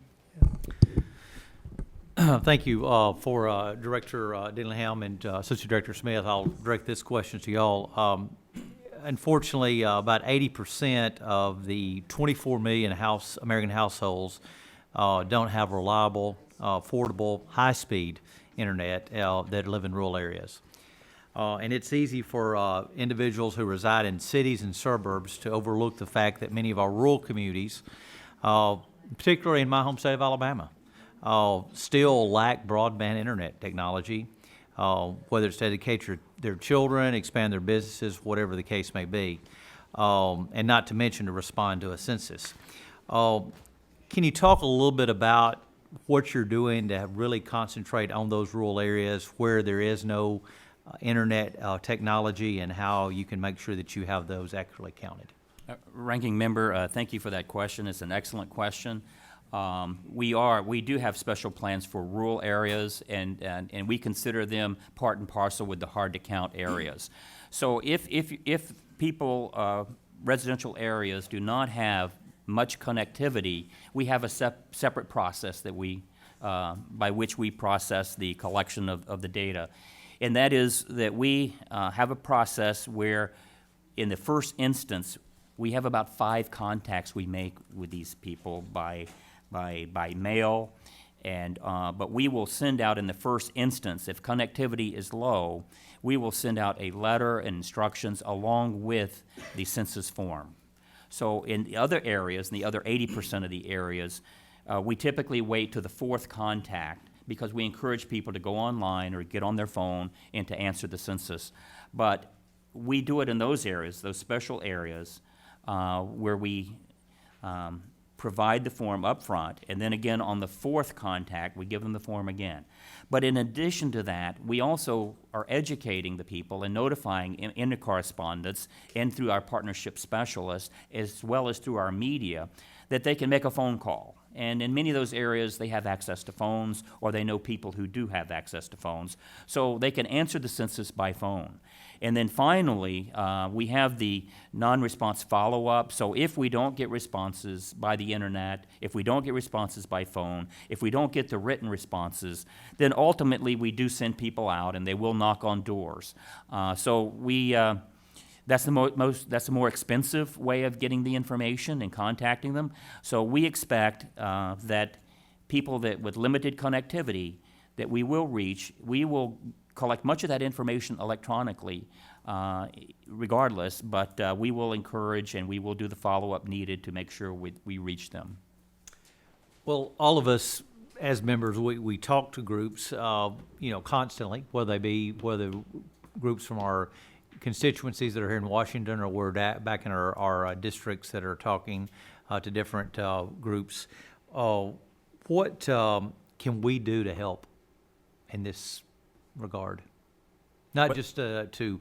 Thank you for Director Dillingham and Associate Director Smith. I'll direct this question to y'all. Unfortunately, about 80% of the 24 million American households don't have reliable, affordable, high-speed internet that live in rural areas. And it's easy for individuals who reside in cities and suburbs to overlook the fact that many of our rural communities, particularly in my home state of Alabama, still lack broadband internet technology, whether it's to educate their children, expand their businesses, whatever the case may be, and not to mention to respond to a census. Can you talk a little bit about what you're doing to really concentrate on those rural areas where there is no internet technology, and how you can make sure that you have those accurately counted? Ranking Member, thank you for that question. It's an excellent question. We do have special plans for rural areas, and we consider them part and parcel with the hard-to-count areas. So if people, residential areas do not have much connectivity, we have a separate process that by which we process the collection of the data. And that is that we have a process where, in the first instance, we have about 5 contacts we make with these people by mail, and but we will send out in the first instance, if connectivity is low, we will send out a letter and instructions along with the census form. So in the other areas, in the other 80% of the areas, we typically wait to the 4th contact, because we encourage people to go online or get on their phone and to answer the census. But we do it in those areas, those special areas, where we provide the form up front, and then again on the 4th contact, we give them the form again. But in addition to that, we also are educating the people and notifying in the correspondence and through our partnership specialists, as well as through our media, that they can make a phone call. And in many of those areas, they have access to phones, or they know people who do have access to phones. So they can answer the census by phone. And then finally, we have the non-response follow-up. So if we don't get responses by the internet, if we don't get responses by phone, if we don't get the written responses, then ultimately we do send people out, and they will knock on doors. That's the more expensive way of getting the information and contacting them. So we expect that people that with limited connectivity that we will reach, we will collect much of that information electronically regardless, but we will encourage and we will do the follow-up needed to make sure we reach them. Well, all of us as members, we talk to groups, constantly, whether groups from our constituencies that are here in Washington, or we're back in our districts that are talking to different groups. What can we do to help in this regard? Not just in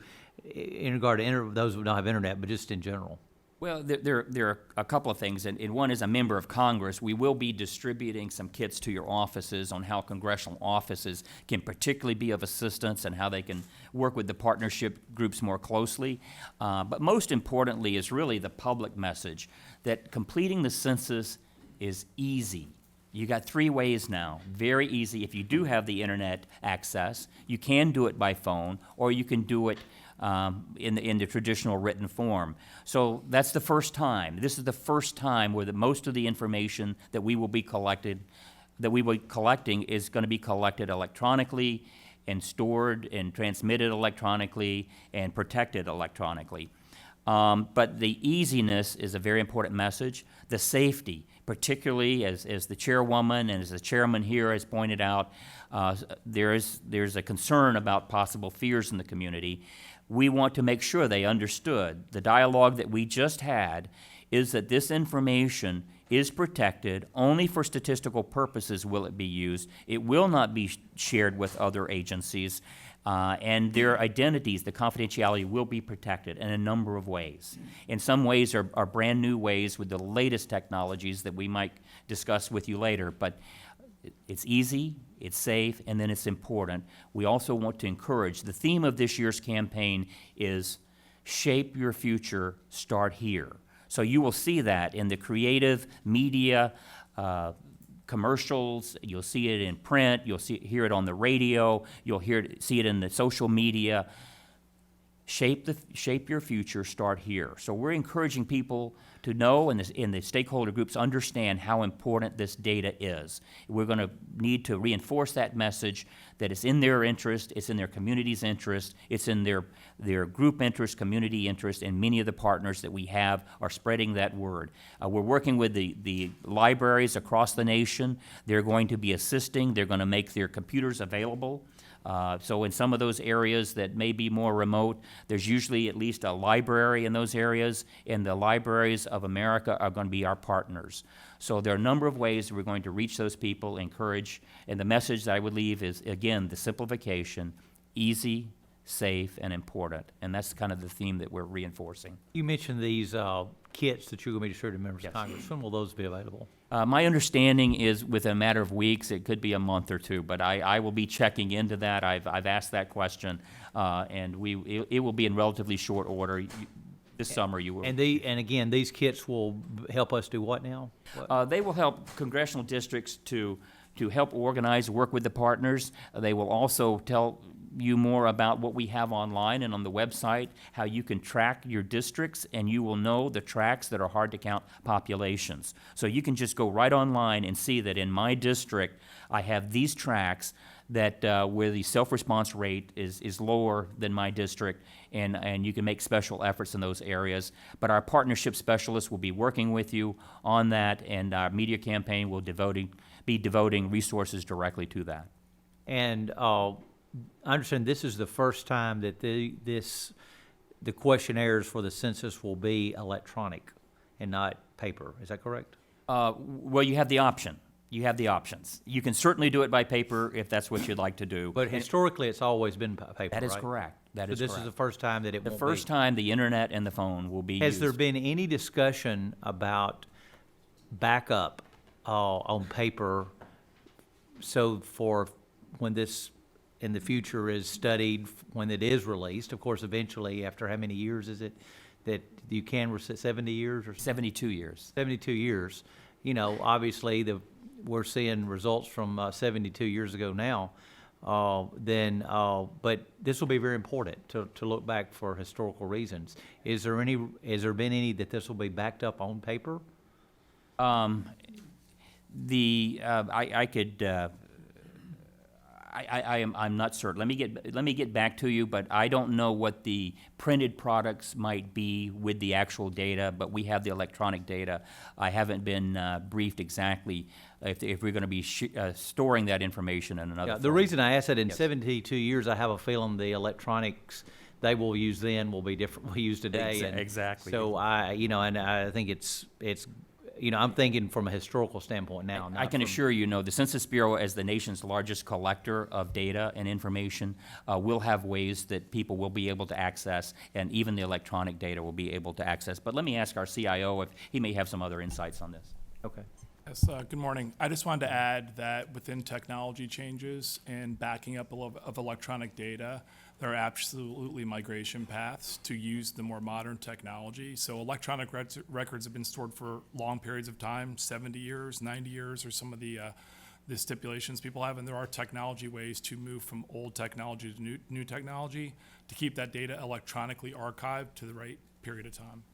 regard to those who don't have internet, but just in general. Well, there are a couple of things, and one is a member of Congress. We will be distributing some kits to your offices on how congressional offices can particularly be of assistance and how they can work with the partnership groups more closely. But most importantly is really the public message that completing the census is easy. You got 3 ways now, very easy. If you do have the internet access, you can do it by phone, or you can do it in the traditional written form. So that's the first time. This is the first time where most of the information that we will be collecting is going to be collected electronically and stored and transmitted electronically and protected electronically. But the easiness is a very important message. The safety, particularly as the chairwoman and as the chairman here has pointed out, there's a concern about possible fears in the community. We want to make sure they understood. The dialogue that we just had is that this information is protected. Only for statistical purposes will it be used. It will not be shared with other agencies. And their identities, the confidentiality, will be protected in a number of ways. In some ways are brand new ways with the latest technologies that we might discuss with you later, but it's easy, it's safe, and then it's important. We also want to encourage, the theme of this year's campaign is shape your future, start here. So you will see that in the creative media, commercials, you'll see it in print, hear it on the radio, you'll see it in the social media. Shape your future, start here. So we're encouraging people to know, and the stakeholder groups understand how important this data is. We're going to need to reinforce that message that it's in their interest, it's in their community's interest, it's in their group interest, community interest, and many of the partners that we have are spreading that word. We're working with the libraries across the nation. They're going to be assisting. They're going to make their computers available. So in some of those areas that may be more remote, there's usually at least a library in those areas, and the libraries of America are going to be our partners. So there are a number of ways we're going to reach those people, encourage, and the message that I would leave is, again, the simplification, easy, safe, and important. And that's kind of the theme that we're reinforcing. You mentioned these kits that you're going to be distributing to members of Congress. When will those be available? My understanding is within a matter of weeks. It could be a month or two, but I will be checking into that. I've asked that question, and it will be in relatively short order. This summer you will. And again, these kits will help us do what now? They will help congressional districts to help organize, work with the partners. They will also tell you more about what we have online and on the website, how you can track your districts, and you will know the tracts that are hard to count populations. So you can just go right online and see that in my district, I have these tracts that where the self-response rate is lower than my district, and you can make special efforts in those areas. But our partnership specialists will be working with you on that, and our media campaign will be devoting resources directly to that. And I understand this is the first time that the questionnaires for the census will be electronic and not paper. Is that correct? Well, you have the option. You have the options. You can certainly do it by paper if that's what you'd like to do. But historically, it's always been paper, That is right? correct. That is So this correct. is the first time that it The won't first be. time the internet and the phone will be Has used. there been any discussion about backup on paper, so for when this in the future is studied, when it is released? Of course, eventually, after how many years is it that you can, 70 years or 72 years. 72 years? You know, obviously, we're seeing results from 72 years ago now. But this will be very important to look back for historical reasons. Has there been any that this will be backed up on paper? I'm not certain. Let me get back to you, but I don't know what the printed products might be with the actual data, but we have the electronic data. I haven't been briefed exactly if we're going to be storing that information in another Yeah, the form. reason I asked that, in 72 years, I have a feeling the electronics they will use then will be different we use today. And Exactly. so I think it's I'm thinking from a historical standpoint now. I not can from- assure you, no, the Census Bureau, as the nation's largest collector of data and information, will have ways that people will be able to access, and even the electronic data will be able to access. But let me ask our CIO if he may have some other insights on this. Okay. Yes, good morning. I just wanted to add that within technology changes and backing up of electronic data, there are absolutely migration paths to use the more modern technology. So electronic records have been stored for long periods of time, 70 years, 90 years, or some of the stipulations people have, and there are technology ways to move from old technology to new technology to keep that data electronically archived to the right period of time.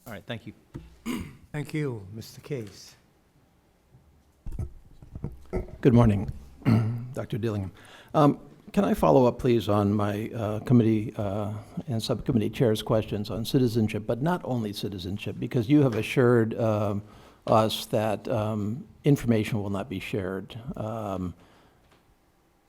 All right, thank you. Thank you, Mr. Case. Good morning, Dr. Dillingham. Can I follow up, please, on my committee and subcommittee chair's questions on citizenship, but not only citizenship, because you have assured us that information will not be shared. And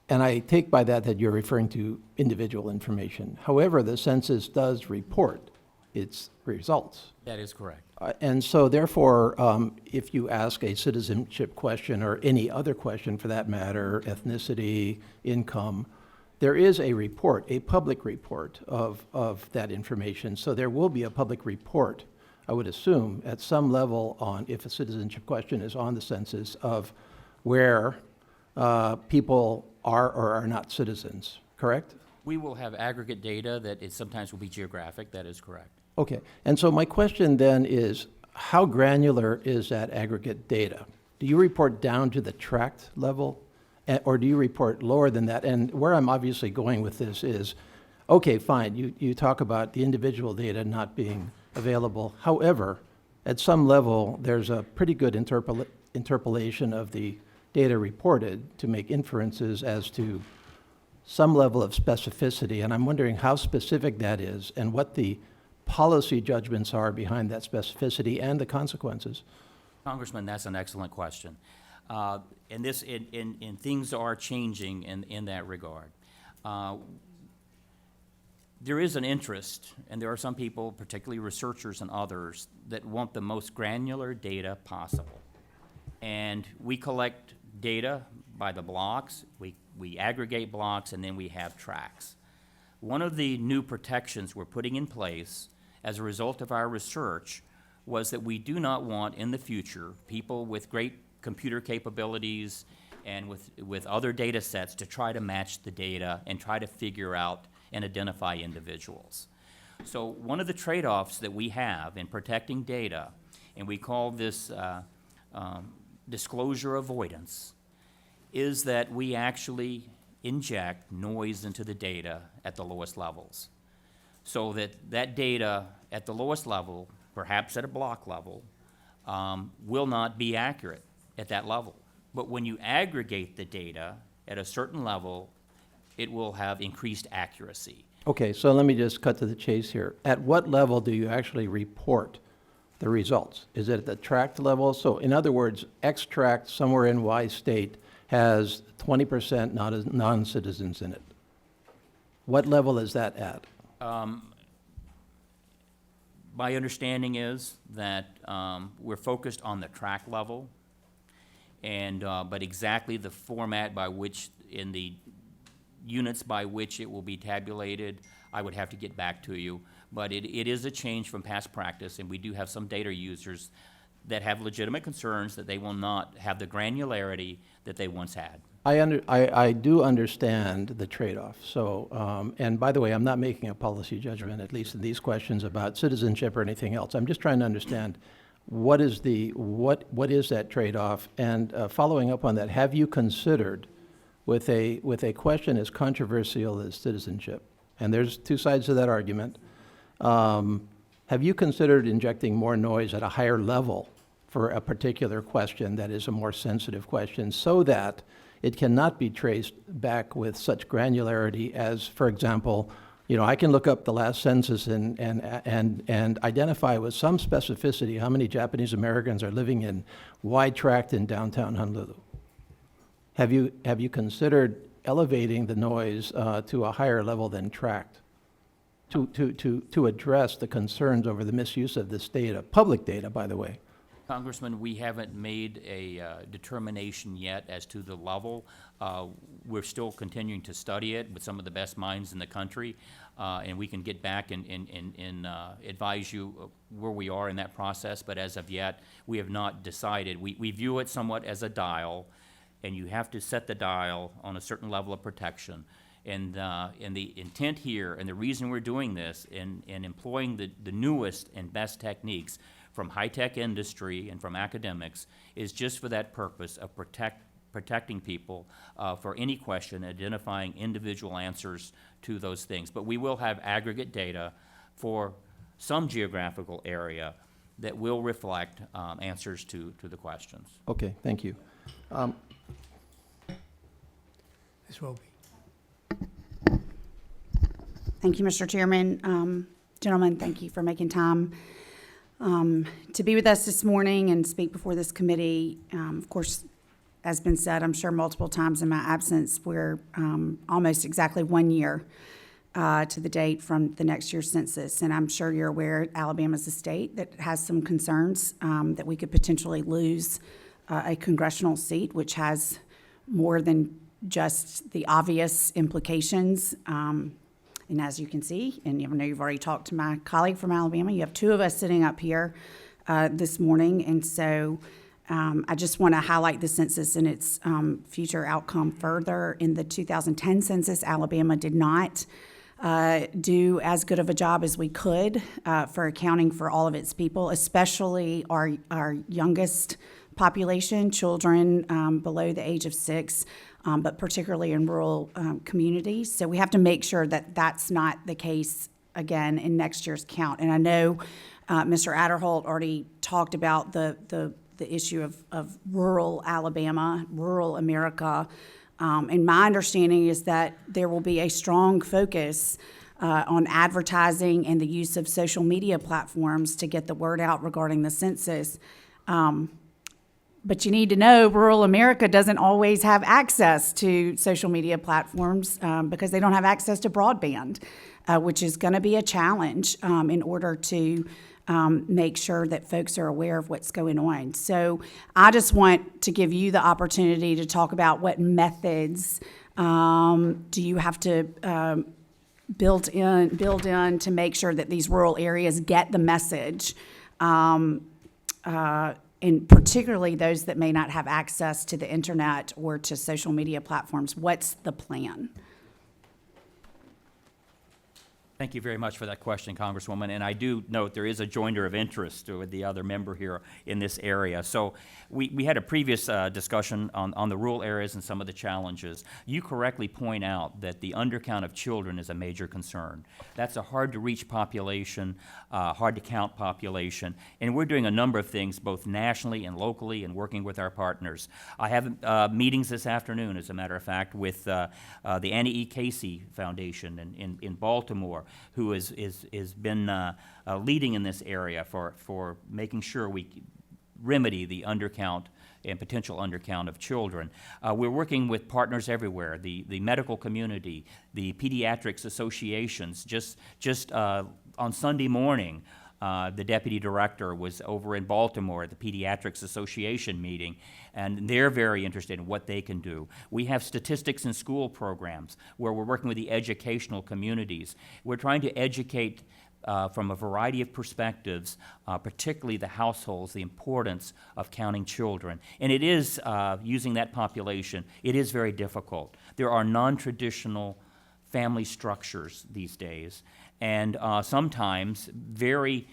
I take by that you're referring to individual information. However, the census does report its results. That is correct. And so therefore, if you ask a citizenship question or any other question for that matter, ethnicity, income, there is a report, a public report of that information. So there will be a public report, I would assume, at some level on, if a citizenship question is on the census, of where people are or are not citizens, correct? We will have aggregate data that it sometimes will be geographic. That is correct. Okay, and so my question then is, how granular is that aggregate data? Do you report down to the tract level, or do you report lower than that? And where I'm obviously going with this is, okay, fine, you talk about the individual data not being available. However, at some level, there's a pretty good interpolation of the data reported to make inferences as to some level of specificity, and I'm wondering how specific that is and what the policy judgments are behind that specificity and the consequences. Congressman, that's an excellent question. And things are changing in that regard. There is an interest, and there are some people, particularly researchers and others, that want the most granular data possible. And we collect data by the blocks, we aggregate blocks, and then we have tracks. One of the new protections we're putting in place as a result of our research was that we do not want in the future people with great computer capabilities and with other data sets to try to match the data and try to figure out and identify individuals. So one of the trade-offs that we have in protecting data, and we call this disclosure avoidance, is that we actually inject noise into the data at the lowest levels. So that data at the lowest level, perhaps at a block level, will not be accurate at that level. But when you aggregate the data at a certain level, it will have increased accuracy. Okay, so let me just cut to the chase here. At what level do you actually report the results? Is it at the tract level? So in other words, X tract somewhere in Y state has 20% non-citizens in it. What level is that at? My understanding is that we're focused on the tract level, and but exactly the format by which, in the units by which it will be tabulated, I would have to get back to you. But it is a change from past practice, and we do have some data users that have legitimate concerns that they will not have the granularity that they once had. I do understand the trade-off. So, and by the way, I'm not making a policy judgment, at least in these questions about citizenship or anything else. I'm just trying to understand what is that trade-off? And following up on that, have you considered, with a question as controversial as citizenship, and there's two sides to that argument, have you considered injecting more noise at a higher level for a particular question that is a more sensitive question, so that it cannot be traced back with such granularity as, for example, I can look up the last census and identify with some specificity how many Japanese Americans are living in Y tract in downtown Honolulu. Have you considered elevating the noise to a higher level than tract? to address the concerns over the misuse of this data, public data, by the way? Congressman, we haven't made a determination yet as to the level. We're still continuing to study it with some of the best minds in the country, and we can get back and advise you where we are in that process, but as of yet, we have not decided. We view it somewhat as a dial, and you have to set the dial on a certain level of protection. And the intent here, and the reason we're doing this, and employing the newest and best techniques from high-tech industry and from academics, is just for that purpose of protecting people for any question, identifying individual answers to those things. But we will have aggregate data for some geographical area that will reflect answers to the questions. Okay, thank you. Ms. Roby. Thank you, Mr. Chairman. Gentlemen, thank you for making time to be with us this morning and speak before this committee. Of course, as been said, I'm sure multiple times in my absence, we're almost exactly 1 year to the date from the next year's census. And I'm sure you're aware Alabama's a state that has some concerns that we could potentially lose a congressional seat, which has more than just the obvious implications. And as you can see, and even though you've already talked to my colleague from Alabama, you have two of us sitting up here this morning. And so I just want to highlight the census and its future outcome further. In the 2010 census, Alabama did not do as good of a job as we could for accounting for all of its people, especially our youngest population, children below the age of 6. But particularly in rural communities. So we have to make sure that that's not the case again in next year's count. And I know Mr. Adderholt already talked about the issue of rural Alabama, rural America. And my understanding is that there will be a strong focus on advertising and the use of social media platforms to get the word out regarding the census. But you need to know rural America doesn't always have access to social media platforms because they don't have access to broadband, which is going to be a challenge in order to make sure that folks are aware of what's going on. So I just want to give you the opportunity to talk about what methods do you have to build in to make sure that these rural areas get the message, and particularly those that may not have access to the internet or to social media platforms. What's the plan? Thank you very much for that question, Congresswoman. And I do note there is a joinder of interest with the other member here in this area. So we had a previous discussion on the rural areas and some of the challenges. You correctly point out that the undercount of children is a major concern. That's a hard-to-reach population, hard-to-count population. And we're doing a number of things, both nationally and locally, and working with our partners. I have meetings this afternoon, as a matter of fact, with the Annie E. Casey Foundation in Baltimore, who has been leading in this area for making sure we remedy the undercount and potential undercount of children. We're working with partners everywhere, the medical community, the pediatrics associations. Just on Sunday morning, the deputy director was over in Baltimore at the Pediatrics Association meeting, and they're very interested in what they can do. We have statistics in school programs where we're working with the educational communities. We're trying to educate from a variety of perspectives, particularly the households, the importance of counting children. And it is, using that population, it is very difficult. There are non-traditional family structures these days, and sometimes very,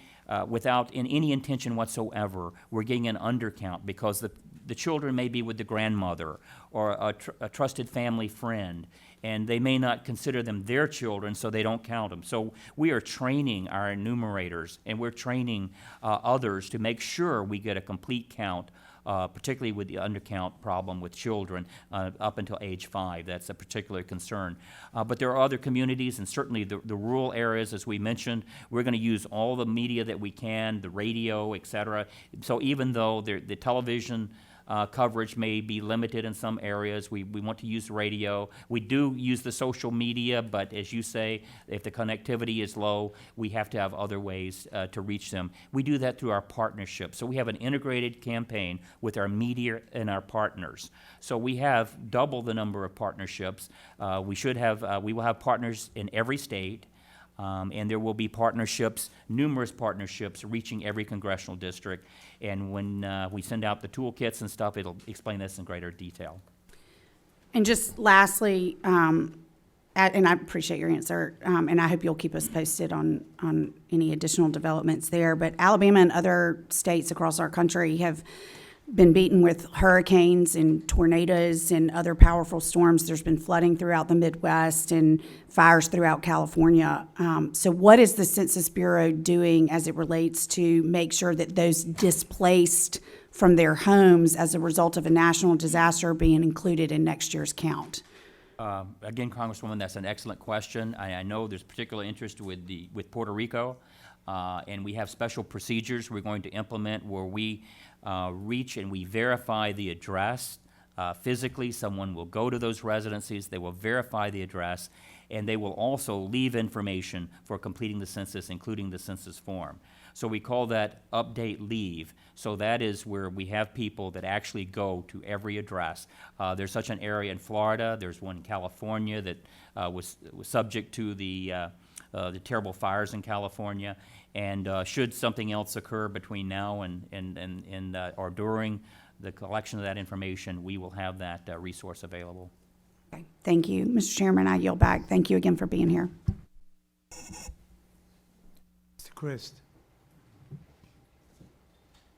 without any intention whatsoever, we're getting an undercount because the children may be with the grandmother or a trusted family friend, and they may not consider them their children, so they don't count them. So we are training our enumerators, and we're training others to make sure we get a complete count, particularly with the undercount problem with children up until age 5. That's a particular concern. But there are other communities, and certainly the rural areas, as we mentioned, we're going to use all the media that we can, the radio, et cetera. So even though the television coverage may be limited in some areas. We want to use radio. We do use the social media, but as you say, if the connectivity is low, we have to have other ways to reach them. We do that through our partnerships. So we have an integrated campaign with our media and our partners. So we have double the number of partnerships. We will have partners in every state. And there will be partnerships, numerous partnerships, reaching every congressional district. And when we send out the toolkits and stuff, it'll explain this in greater detail. And just lastly, and I appreciate your answer, and I hope you'll keep us posted on any additional developments there. But Alabama and other states across our country have been beaten with hurricanes and tornadoes and other powerful storms. There's been flooding throughout the Midwest and fires throughout California. So what is the Census Bureau doing as it relates to make sure that those displaced from their homes as a result of a national disaster are being included in next year's count? Again, Congresswoman, that's an excellent question. I know there's particular interest with Puerto Rico, and we have special procedures we're going to implement where we reach and we verify the address physically. Someone will go to those residencies, they will verify the address, and they will also leave information for completing the census, including the census form. So we call that update leave. So that is where we have people that actually go to every address. There's such an area in Florida. There's one in California that was subject to the terrible fires in California. And should something else occur between now and or during the collection of that information, we will have that resource available. Okay. Thank you. Mr. Chairman, I yield back. Thank you again for being here. Mr. Christ.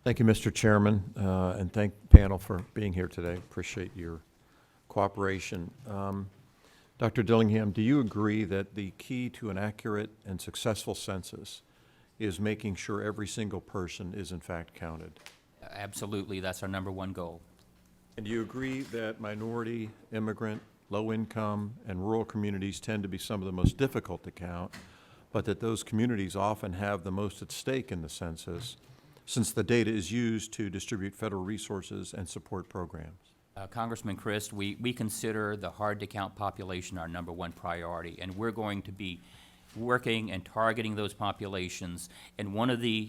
Thank you, Mr. Chairman, and thank the panel for being here today. Appreciate your cooperation. Dr. Dillingham, do you agree that the key to an accurate and successful census is making sure every single person is in fact counted? Absolutely, that's our number one goal. And do you agree that minority, immigrant, low-income, and rural communities tend to be some of the most difficult to count, but that those communities often have the most at stake in the census, since the data is used to distribute federal resources and support programs? Congressman Christ, we consider the hard-to-count population our number one priority, and we're going to be working and targeting those populations. And one of the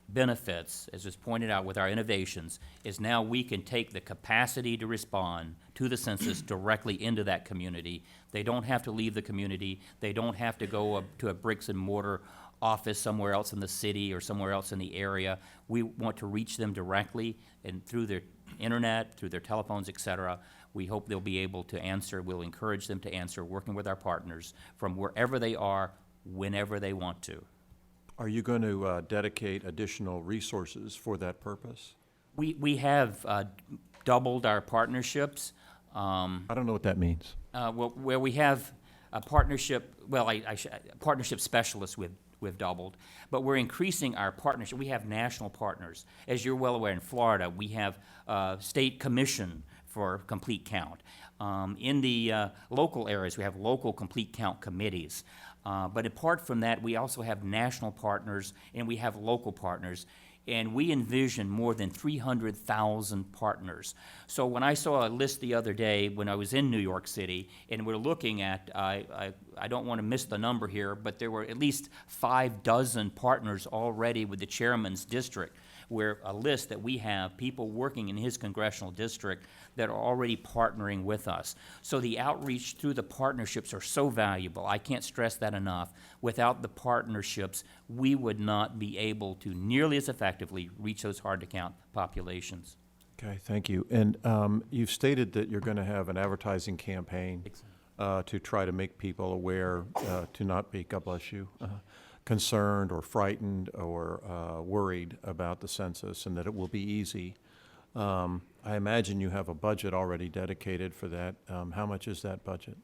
benefits, as was pointed out with our innovations, is now we can take the capacity to respond to the census directly into that community. They don't have to leave the community. They don't have to go to a bricks and mortar office somewhere else in the city or somewhere else in the area. We want to reach them directly and through their internet, through their telephones, et cetera. We hope they'll be able to answer. We'll encourage them to answer, working with our partners from wherever they are, whenever they want to. Are you going to dedicate additional resources for that purpose? We have doubled our partnerships. I don't know what that means. Where we have a partnership, partnership specialists we've doubled, but we're increasing our partnership. We have national partners. As you're well aware, in Florida, we have state commission for complete count. In the local areas, we have local complete count committees. But apart from that, we also have national partners and we have local partners. And we envision more than 300,000 partners. So when I saw a list the other day when I was in New York City, and we're looking at, I don't want to miss the number here, but there were at least 6 partners already with the chairman's district, where a list that we have, people working in his congressional district that are already partnering with us. So the outreach through the partnerships are so valuable. I can't stress that enough. Without the partnerships, we would not be able to nearly as effectively reach those hard-to-count populations. Okay, thank you. And you've stated that you're going to have an advertising campaign to try to make people aware, to not be, God bless you, concerned or frightened or worried about the census, and that it will be easy. I imagine you have a budget already dedicated for that. How much is that budget?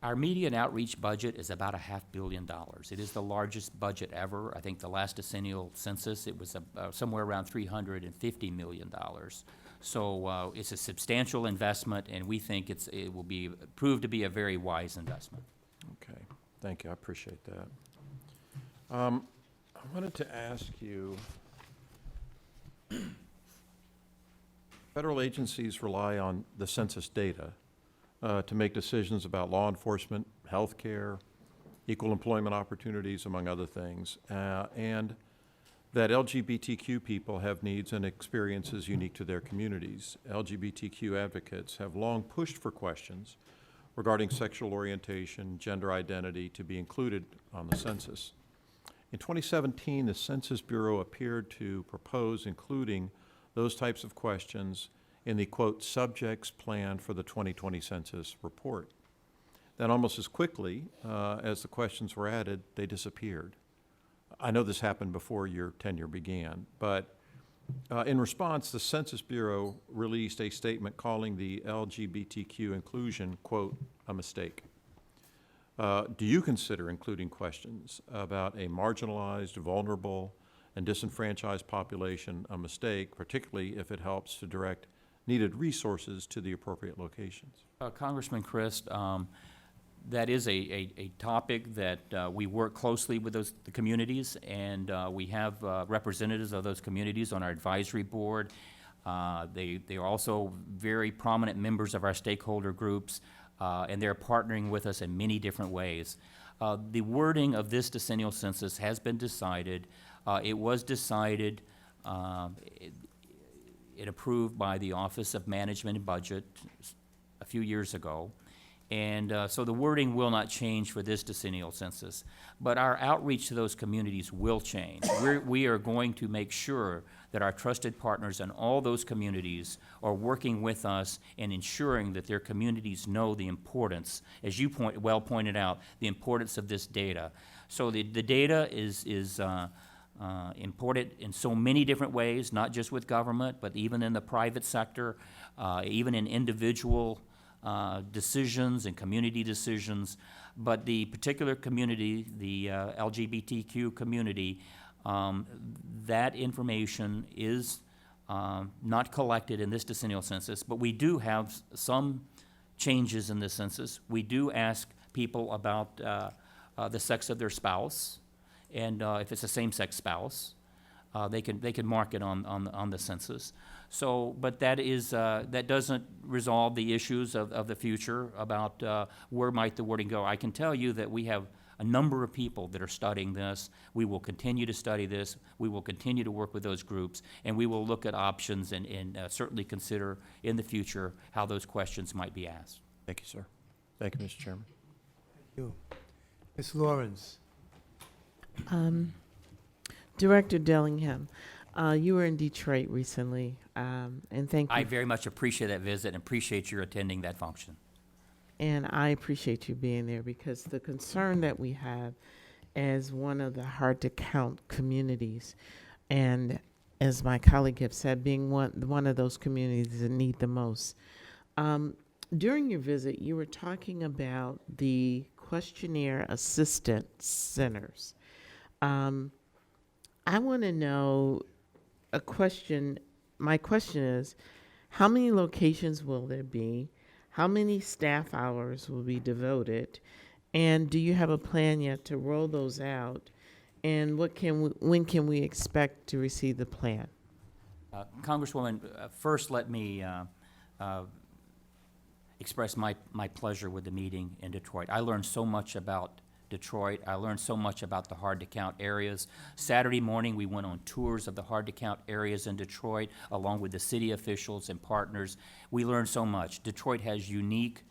Our media and outreach budget is about $500 million. It is the largest budget ever. I think the last decennial census, it was somewhere around $350 million. So it's a substantial investment, and we think it will prove to be a very wise investment. Okay, thank you. I appreciate that. I wanted to ask you, Federal agencies rely on the census data to make decisions about law enforcement, healthcare, equal employment opportunities, among other things, and that LGBTQ people have needs and experiences unique to their communities. LGBTQ advocates have long pushed for questions regarding sexual orientation, gender identity to be included on the census. In 2017, the Census Bureau appeared to propose including those types of questions in the, quote, subjects plan for the 2020 census report. Then almost as quickly as the questions were added, they disappeared. I know this happened before your tenure began, but in response, the Census Bureau released a statement calling the LGBTQ inclusion, quote, a mistake. Do you consider including questions about a marginalized, vulnerable, and disenfranchised population a mistake, particularly if it helps to direct needed resources to the appropriate locations? Congressman Christ, that is a topic that we work closely with the communities, and we have representatives of those communities on our advisory board. They are also very prominent members of our stakeholder groups, and they're partnering with us in many different ways. The wording of this decennial census has been decided. It was decided and approved by the Office of Management and Budget a few years ago. And so the wording will not change for this decennial census, but our outreach to those communities will change. We are going to make sure that our trusted partners in all those communities are working with us and ensuring that their communities know the importance, as you well pointed out, the importance of this data. So the data is important in so many different ways, not just with government, but even in the private sector, even in individual decisions and community decisions. But the particular community, the LGBTQ community, that information is not collected in this decennial census, but we do have some changes in the census. We do ask people about the sex of their spouse, and if it's a same-sex spouse, they can mark it on the census. So, but that doesn't resolve the issues of the future about where might the wording go. I can tell you that we have a number of people that are studying this. We will continue to study this. We will continue to work with those groups, and we will look at options and certainly consider in the future how those questions might be asked. Thank you, sir. Thank you, Mr. Chairman. Thank you. Ms. Lawrence. Director Dillingham, you were in Detroit recently, and thank you. I very much appreciate that visit and appreciate your attending that function. And I appreciate you being there because the concern that we have as one of the hard-to-count communities, and as my colleague have said, being one of those communities that need the most. During your visit, you were talking about the questionnaire assistance centers. I want to know my question is, how many locations will there be? How many staff hours will be devoted? And do you have a plan yet to roll those out? And when can we expect to receive the plan? Congresswoman, first let me express my pleasure with the meeting in Detroit. I learned so much about Detroit. I learned so much about the hard-to-count areas. Saturday morning, we went on tours of the hard-to-count areas in Detroit, along with the city officials and partners. We learned so much. Detroit has unique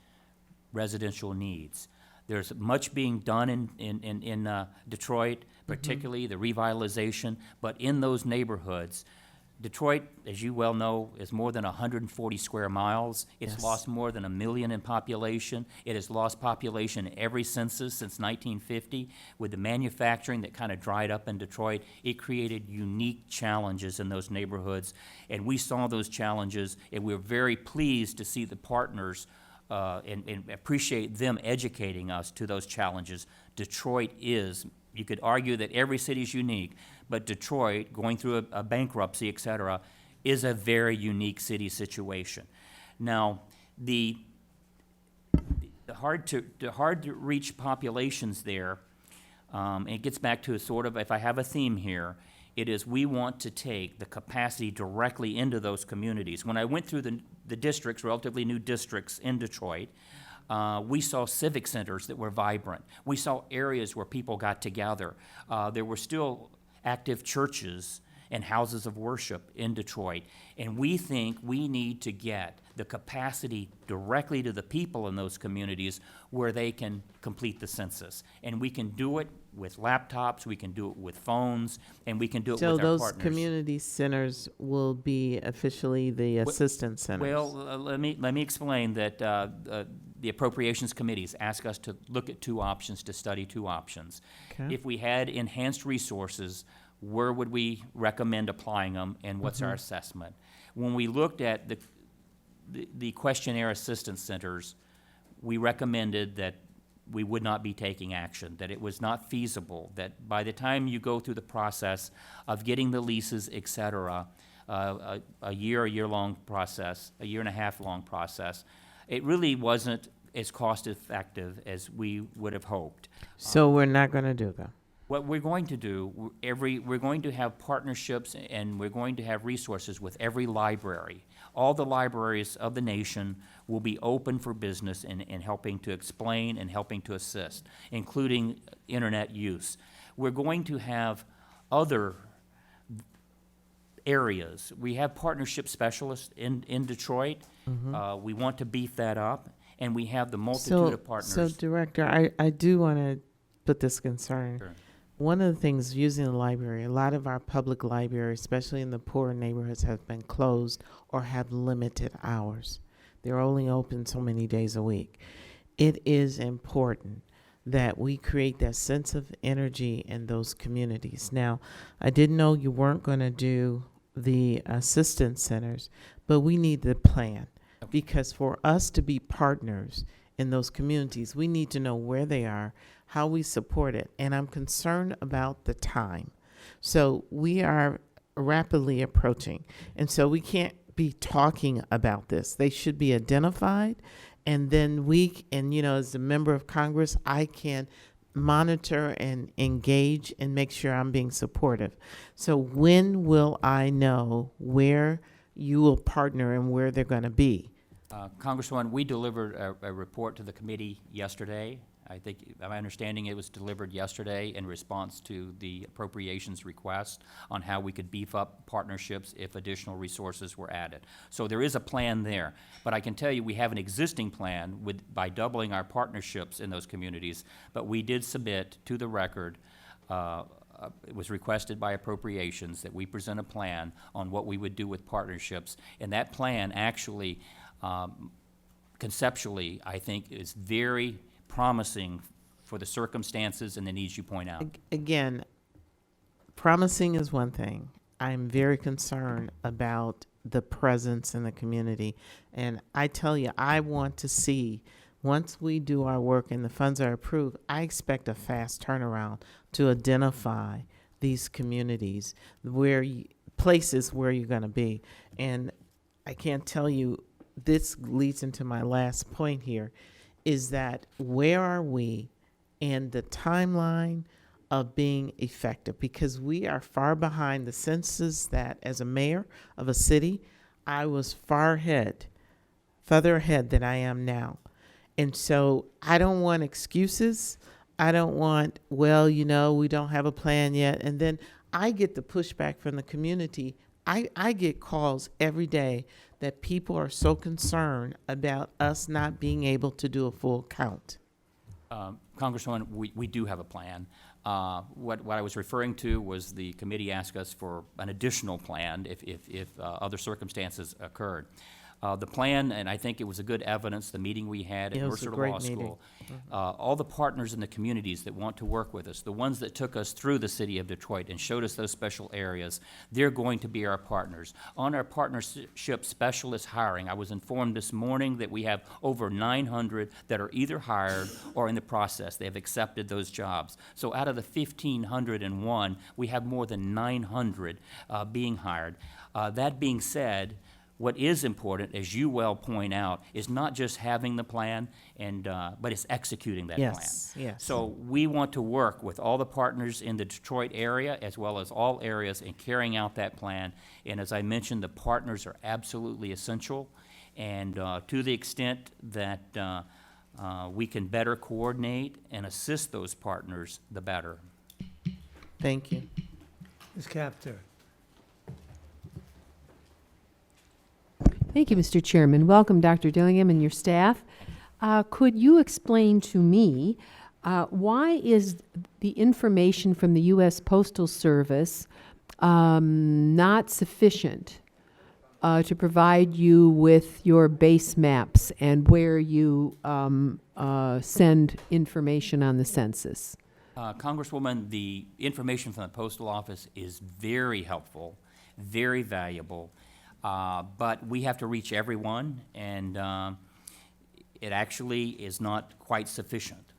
residential needs. There's much being done in Detroit, particularly the revitalization, but in those neighborhoods, Detroit, as you well know, is more than 140 square miles. It's Yes. lost more than 1 million in population. It has lost population in every census since 1950. With the manufacturing that kind of dried up in Detroit, it created unique challenges in those neighborhoods. And we saw those challenges, and we're very pleased to see the partners and appreciate them educating us to those challenges. Detroit is, you could argue that every city is unique, but Detroit, going through a bankruptcy, et cetera, is a very unique city situation. Now, the hard to reach populations there, and it gets back to a sort of, if I have a theme here, It is we want to take the capacity directly into those communities. When I went through the districts, relatively new districts in Detroit, we saw civic centers that were vibrant. We saw areas where people got together. There were still active churches and houses of worship in Detroit. And we think we need to get the capacity directly to the people in those communities where they can complete the census. And we can do it with laptops, we can do it with phones, and we can do it So with our those partners. community centers will be officially the assistance centers? Well, let me explain that the Appropriations Committees ask us to look at two options, to study two options. Okay. If we had enhanced resources, where would we recommend applying them, and what's our assessment? When we looked at the questionnaire assistance centers, we recommended that we would not be taking action, that it was not feasible, that by the time you go through the process of getting the leases, et cetera, a year-long process, a year and a half long process, it really wasn't as cost-effective as we would have hoped. So we're not going to do that? What we're going to do, we're going to have partnerships and we're going to have resources with every library. All the libraries of the nation will be open for business in helping to explain and helping to assist, including internet use. We're going to have other areas. We have partnership specialists in Detroit. We want to beef that up, and we have the multitude of partners. So, Director, I do want to put this concern. Sure. One of the things using the library, a lot of our public libraries, especially in the poorer neighborhoods, have been closed or have limited hours. They're only open so many days a week. It is important that we create that sense of energy in those communities. Now, I didn't know you weren't going to do the assistance centers, but we need the plan, because for us to be partners in those communities, we need to know where they are, how we support it, and I'm concerned about the time. So we are rapidly approaching, and so we can't be talking about this. They should be identified, and then as a member of Congress, I can monitor and engage and make sure I'm being supportive. So when will I know where you will partner and where they're going to be? Congresswoman, we delivered a report to the committee yesterday. I think, my understanding, it was delivered yesterday in response to the appropriations request on how we could beef up partnerships if additional resources were added. So there is a plan there. But I can tell you we have an existing plan by doubling our partnerships in those communities. But we did submit to the record, it was requested by appropriations, that we present a plan on what we would do with partnerships. And that plan actually, conceptually, I think is very promising for the circumstances and the needs you point out. Again, promising is one thing. I'm very concerned about the presence in the community. And I tell you, I want to see, once we do our work and the funds are approved, I expect a fast turnaround to identify these communities, places where you're going to be. And I can't tell you, this leads into my last point here, is that where are we in the timeline of being effective? Because we are far behind the census that, as a mayor of a city, I was further ahead than I am now. And so I don't want excuses. I don't want, we don't have a plan yet. And then I get the pushback from the community. I get calls every day that people are so concerned about us not being able to do a full count. Congresswoman, we do have a plan. What I was referring to was the committee asked us for an additional plan if other circumstances occurred. The plan, and I think it was a good evidence, the meeting we had at Mercer Law School, all the partners in the communities that want to work with us, the ones that took us through the city of Detroit and showed us those special areas, they're going to be our partners. On our partnership specialist hiring, I was informed this morning that we have over 900 that are either hired or in the process. They have accepted those jobs. So out of the 1,501, we have more than 900 being hired. That being said, what is important, as you well point out, is not just having the plan, but it's executing that plan. Yes. So we want to work with all the partners in the Detroit area, as well as all areas, in carrying out that plan. And as I mentioned, the partners are absolutely essential. And to the extent that we can better coordinate and assist those partners, the better. Thank you. Ms. Capter. Thank you, Mr. Chairman. Welcome, Dr. Dillingham and your staff. Could you explain to me why is the information from the U.S. Postal Service not sufficient to provide you with your base maps and where you send information on the census? Congresswoman, the information from the Postal Office is very helpful, very valuable. But we have to reach everyone, and it actually is not quite sufficient.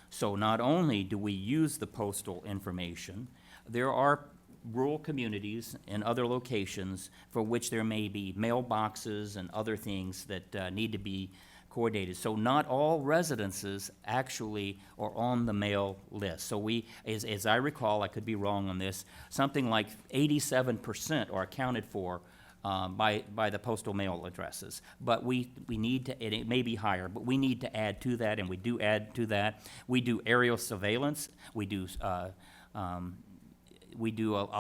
So not only do we use the postal information, there are rural communities and other locations for which there may be mailboxes and other things that need to be coordinated. So not all residences actually are on the mail list. So we, as I recall, I could be wrong on this, something like 87% are accounted for by the postal mail addresses. But we need to, and it may be higher, but we need to add to that, and we do add to that. We do aerial surveillance. We do a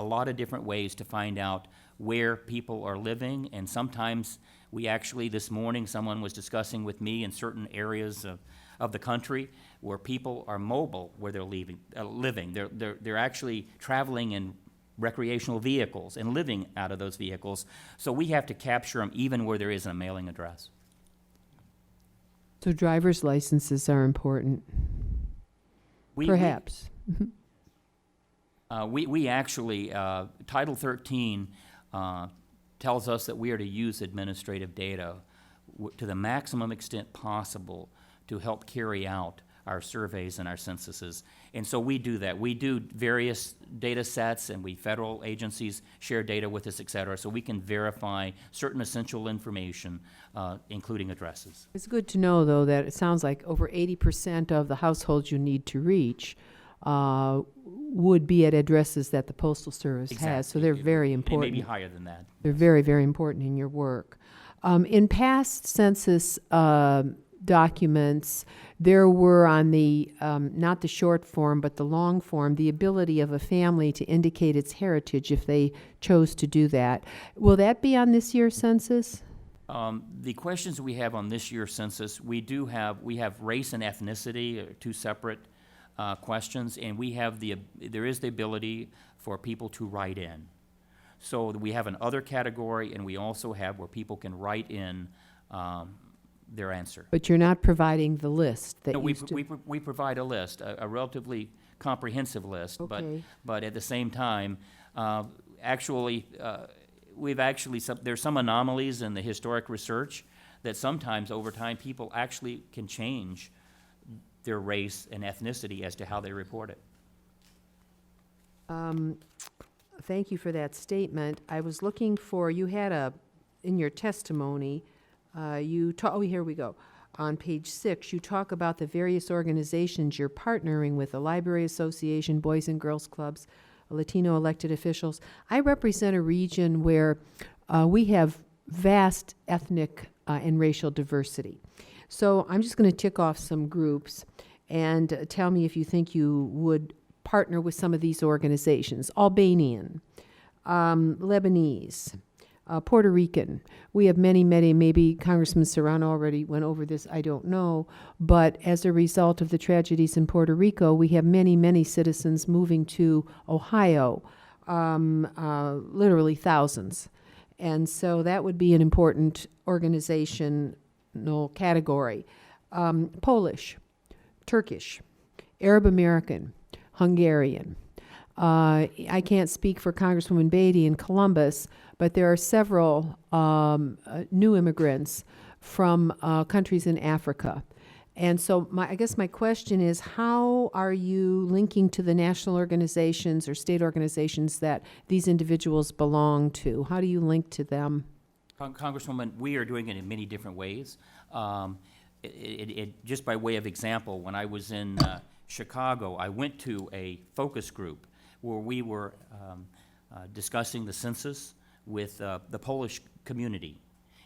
lot of different ways to find out where people are living, and sometimes we actually, this morning, someone was discussing with me in certain areas of the country where people are mobile, where they're living. They're actually traveling in recreational vehicles and living out of those vehicles. So we have to capture them even where there isn't a mailing address. So driver's licenses are important, perhaps. We actually, Title 13 tells us that we are to use administrative data to the maximum extent possible to help carry out our surveys and our censuses. And so we do that. We do various data sets, and federal agencies share data with us, et cetera, so we can verify certain essential information, including addresses. It's good to know, though, that it sounds like over 80% of the households you need to reach would be at addresses that the Postal Service has, so they're very important. It may be higher than that. They're very, very important in your work. In past census documents, there were on the, not the short form, but the long form, the ability of a family to indicate its heritage if they chose to do that. Will that be on this year's census? The questions we have on this year's census, we have race and ethnicity, two separate questions, and there is the ability for people to write in. So we have an other category, and we also have where people can write in their answer. But you're not providing the list that No, we we provide a list, a relatively comprehensive list, Okay. but at the same time, there's some anomalies in the historic research that sometimes over time people actually can change their race and ethnicity as to how they report it. Thank you for that statement. I was looking for, you had in your testimony, here we go. On page 6, you talk about the various organizations you're partnering with, the Library Association, Boys and Girls Clubs, Latino elected officials. I represent a region where we have vast ethnic and racial diversity. So I'm just going to tick off some groups and tell me if you think you would partner with some of these organizations. Albanian, Lebanese, Puerto Rican. We have many, maybe Congressman Serrano already went over this, I don't know, but as a result of the tragedies in Puerto Rico, we have many citizens moving to Ohio, literally thousands. And so that would be an important organizational category. Polish, Turkish, Arab American, Hungarian. I can't speak for Congresswoman Beatty in Columbus, but there are several new immigrants from countries in Africa. And so I guess my question is, how are you linking to the national organizations or state organizations that these individuals belong to? How do you link to them? Congresswoman, we are doing it in many different ways. Just by way of example, when I was in Chicago, I went to a focus group where we were discussing the census with the Polish community.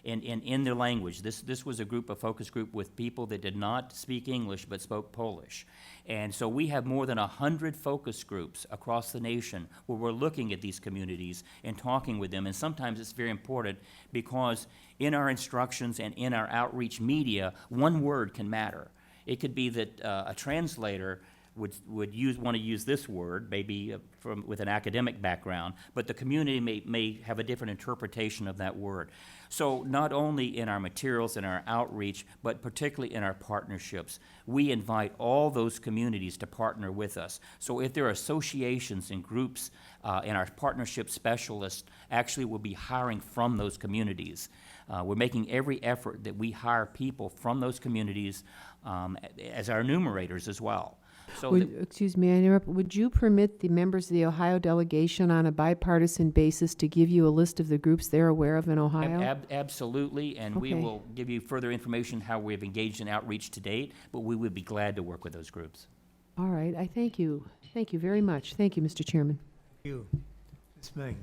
And in their language. This was a focus group with people that did not speak English but spoke Polish. And so we have more than 100 focus groups across the nation where we're looking at these communities and talking with them. And sometimes it's very important because in our instructions and in our outreach media, one word can matter. It could be that a translator would want to use this word, maybe with an academic background, but the community may have a different interpretation of that word. So not only in our materials and our outreach, but particularly in our partnerships, we invite all those communities to partner with us. So if there are associations and groups and our partnership specialists actually will be hiring from those communities. We're making every effort that we hire people from those communities as our enumerators as well. So Excuse me, I interrupt. Would you permit the members of the Ohio delegation on a bipartisan basis to give you a list of the groups they're aware of in Ohio? Absolutely, and we Okay. will give you further information how we've engaged in outreach to date, but we would be glad to work with those groups. All right, I thank you. Thank you very much. Thank you, Mr. Chairman. Thank you. Ms. Meng.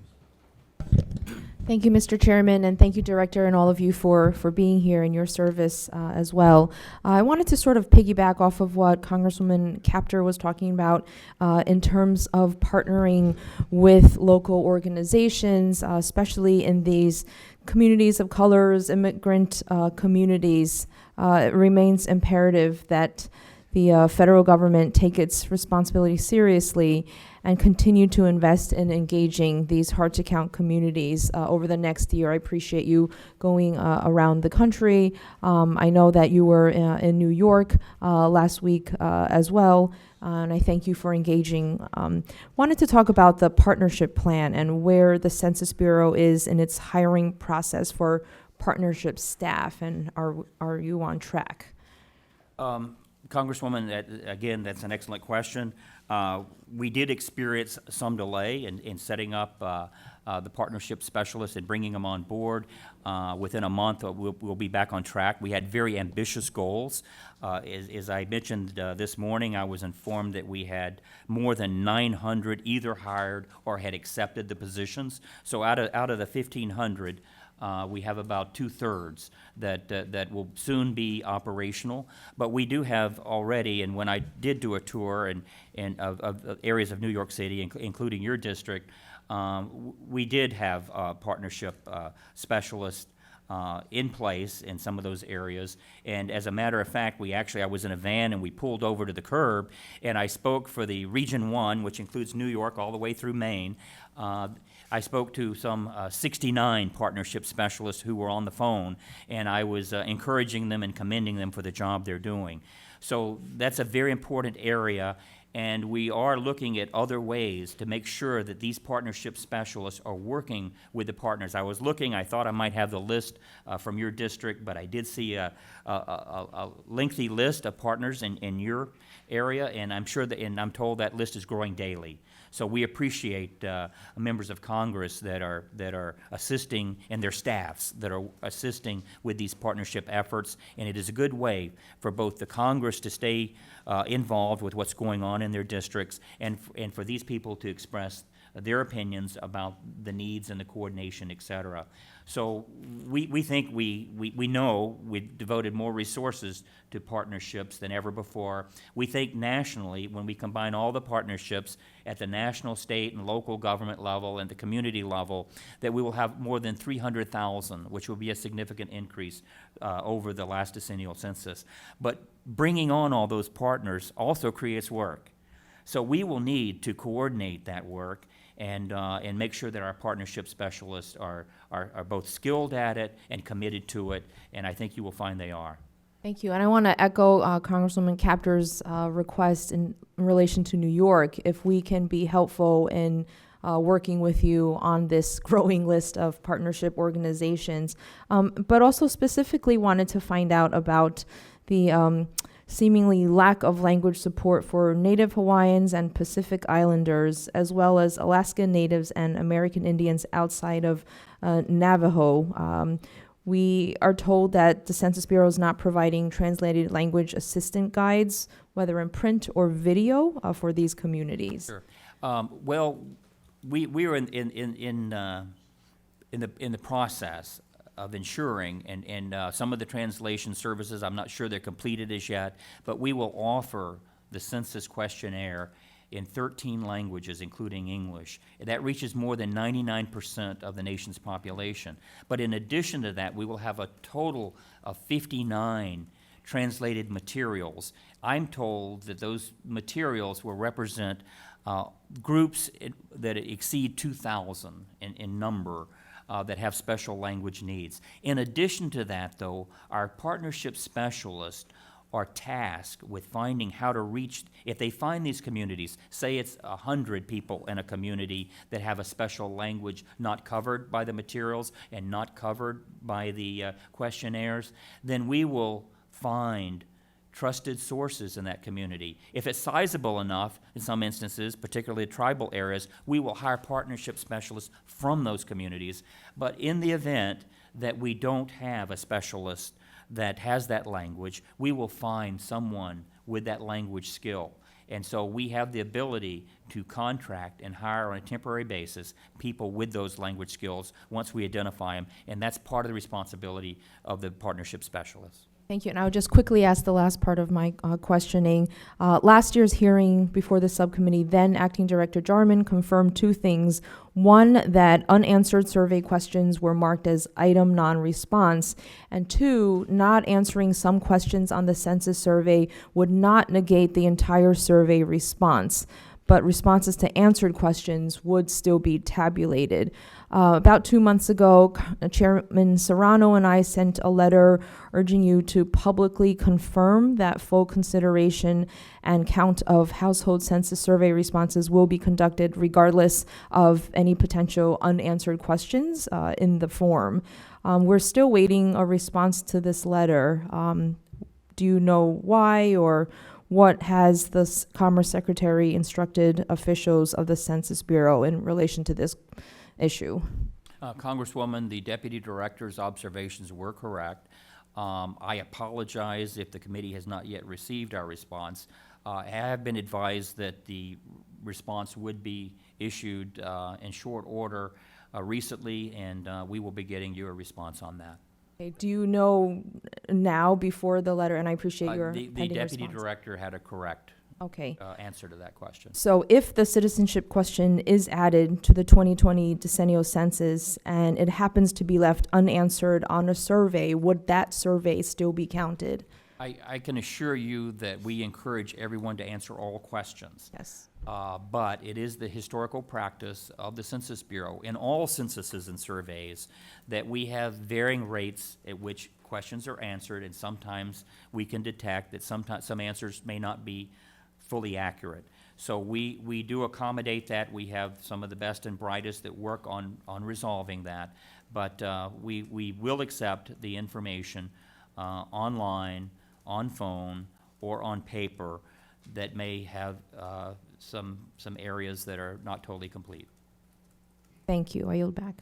Thank you, Mr. Chairman, and thank you, Director, and all of you for being here and your service as well. I wanted to sort of piggyback off of what Congresswoman Capter was talking about in terms of partnering with local organizations, especially in these communities of colors, immigrant communities. It remains imperative that the federal government take its responsibility seriously and continue to invest in engaging these hard-to-count communities over the next year. I appreciate you going around the country. I know that you were in New York last week as well, and I thank you for engaging. Wanted to talk about the partnership plan and where the Census Bureau is in its hiring process for partnership staff, and are you on track? Congresswoman, again, that's an excellent question. We did experience some delay in setting up the partnership specialists and bringing them on board. Within a month, we'll be back on track. We had very ambitious goals. As I mentioned this morning, I was informed that we had more than 900 either hired or had accepted the positions. So out of the 1,500, we have about 2/3 that will soon be operational. But we do have already, and when I did do a tour of areas of New York City, including your district, we did have partnership specialists in place in some of those areas. And as a matter of fact, I was in a van and we pulled over to the curb and I spoke for the Region 1, which includes New York all the way through Maine. I spoke to some 69 partnership specialists who were on the phone, and I was encouraging them and commending them for the job they're doing. So that's a very important area, and we are looking at other ways to make sure that these partnership specialists are working with the partners. I thought I might have the list from your district, but I did see a lengthy list of partners in your area, and I'm told that list is growing daily. So we appreciate members of Congress that are assisting, and their staffs that are assisting with these partnership efforts. And it is a good way for both the Congress to stay involved with what's going on in their districts, and for these people to express their opinions about the needs and the coordination, et cetera. So we think we know we've devoted more resources to partnerships than ever before. We think nationally, when we combine all the partnerships at the national, state, and local government level and the community level, that we will have more than 300,000, which will be a significant increase over the last decennial census. But bringing on all those partners also creates work. So we will need to coordinate that work and make sure that our partnership specialists are both skilled at it and committed to it, and I think you will find they are. Thank you. And I want to echo Congresswoman Capter's request in relation to New York, if we can be helpful in working with you on this growing list of partnership organizations. But also specifically wanted to find out about the seemingly lack of language support for Native Hawaiians and Pacific Islanders, as well as Alaska Natives and American Indians outside of Navajo. We are told that the Census Bureau is not providing translated language assistant guides, whether in print or video, for these communities. Sure. Well, we are in the process of ensuring, and some of the translation services, I'm not sure they're completed as yet, but we will offer the census questionnaire in 13 languages, including English. That reaches more than 99% of the nation's population. But in addition to that, we will have a total of 59 translated materials. I'm told that those materials will represent groups that exceed 2,000 in number that have special language needs. In addition to that, though, our partnership specialists are tasked with finding how to reach, if they find these communities, say it's 100 people in a community that have a special language not covered by the materials and not covered by the questionnaires, then we will find trusted sources in that community. If it's sizable enough, in some instances, particularly tribal areas, we will hire partnership specialists from those communities. But in the event that we don't have a specialist that has that language, we will find someone with that language skill. And so we have the ability to contract and hire on a temporary basis people with those language skills once we identify them, and that's part of the responsibility of the partnership specialists. Thank you. And I would just quickly ask the last part of my questioning. Last year's hearing before the subcommittee, then Acting Director Jarman confirmed two things. One, that unanswered survey questions were marked as item non-response. And two, not answering some questions on the census survey would not negate the entire survey response, but responses to answered questions would still be tabulated. About 2 months ago, Chairman Serrano and I sent a letter urging you to publicly confirm that full consideration and count of household census survey responses will be conducted regardless of any potential unanswered questions in the form. We're still waiting a response to this letter. Do you know why, or what has the Commerce Secretary instructed officials of the Census Bureau in relation to this issue? Congresswoman, the Deputy Director's observations were correct. I apologize if the committee has not yet received our response. I have been advised that the response would be issued in short order recently, and we will be getting you a response on that. Okay, do you know now before the letter, and I appreciate your The pending Deputy response. Director had a correct Okay. answer to that question. So if the citizenship question is added to the 2020 decennial census and it happens to be left unanswered on a survey, would that survey still be counted? I can assure you that we encourage everyone to answer all questions. Yes. But it is the historical practice of the Census Bureau in all censuses and surveys that we have varying rates at which questions are answered, and sometimes we can detect that sometimes some answers may not be fully accurate. So we do accommodate that. We have some of the best and brightest that work on resolving that. But we will accept the information online, on phone, or on paper that may have some areas that are not totally complete. Thank you. I yield back.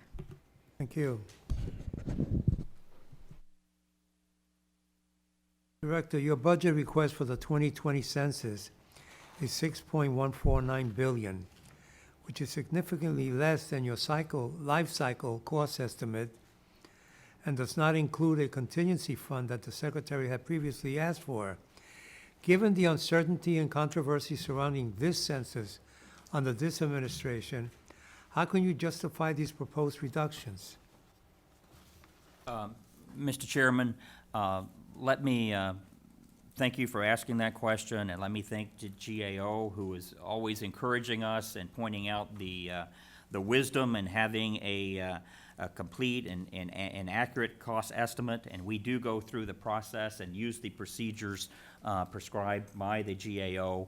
Thank you. Director, your budget request for the 2020 census is $6.149 billion, which is significantly less than your life cycle cost estimate, and does not include a contingency fund that the Secretary had previously asked for. Given the uncertainty and controversy surrounding this census under this administration, how can you justify these proposed reductions? Mr. Chairman, let me thank you for asking that question, and let me thank the GAO, who is always encouraging us and pointing out the wisdom in having a complete and accurate cost estimate. And we do go through the process and use the procedures prescribed by the GAO,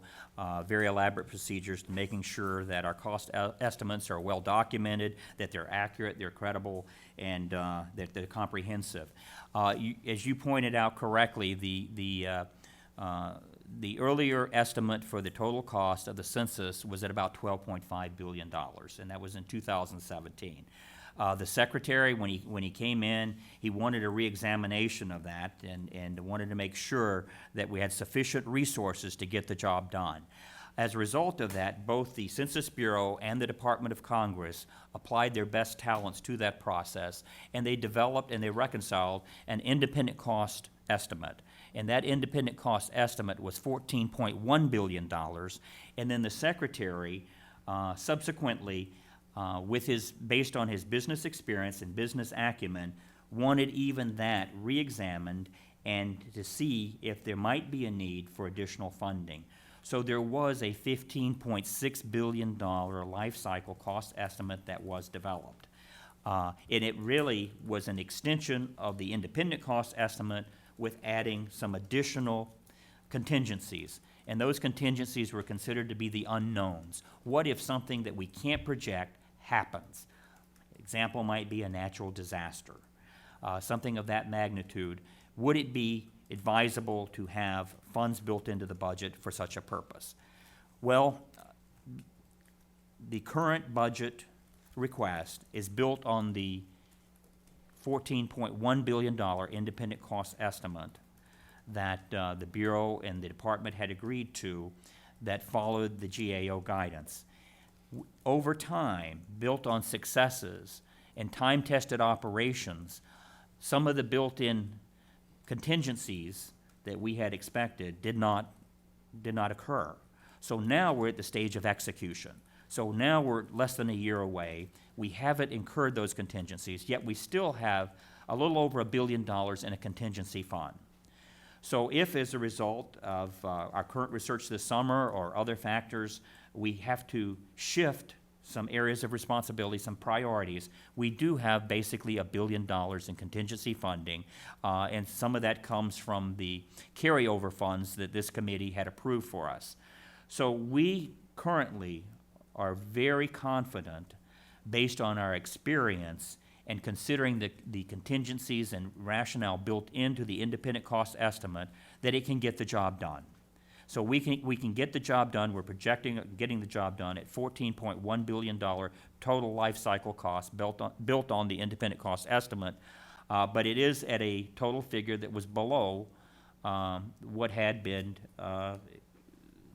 very elaborate procedures to making sure that our cost estimates are well documented, that they're accurate, they're credible, and that they're comprehensive. As you pointed out correctly, the The earlier estimate for the total cost of the census was at about $12.5 billion, and that was in 2017. The secretary, when he came in, he wanted a reexamination of that and wanted to make sure that we had sufficient resources to get the job done. As a result of that, both the Census Bureau and the Department of Congress applied their best talents to that process, and they developed and they reconciled an independent cost estimate. And that independent cost estimate was $14.1 billion. And then the secretary subsequently, based on his business experience and business acumen, wanted even that reexamined and to see if there might be a need for additional funding. So there was a $15.6 billion life cycle cost estimate that was developed. And it really was an extension of the independent cost estimate with adding some additional contingencies. And those contingencies were considered to be the unknowns. What if something that we can't project happens? Example might be a natural disaster, something of that magnitude. Would it be advisable to have funds built into the budget for such a purpose? Well, the current budget request is built on the $14.1 billion independent cost estimate that the Bureau and the Department had agreed to that followed the GAO guidance. Over time, built on successes and time-tested operations, some of the built-in contingencies that we had expected did not occur. So now we're at the stage of execution. So now we're less than a year away. We haven't incurred those contingencies, yet we still have a little over $1 billion in a contingency fund. So if, as a result of our current research this summer or other factors, we have to shift some areas of responsibility, some priorities, we do have basically $1 billion in contingency funding, and some of that comes from the carryover funds that this committee had approved for us. So we currently are very confident, based on our experience and considering the contingencies and rationale built into the independent cost estimate, that it can get the job done. So we can get the job done. We're projecting getting the job done at $14.1 billion total life cycle cost built on the independent cost estimate, but it is at a total figure that was below what had been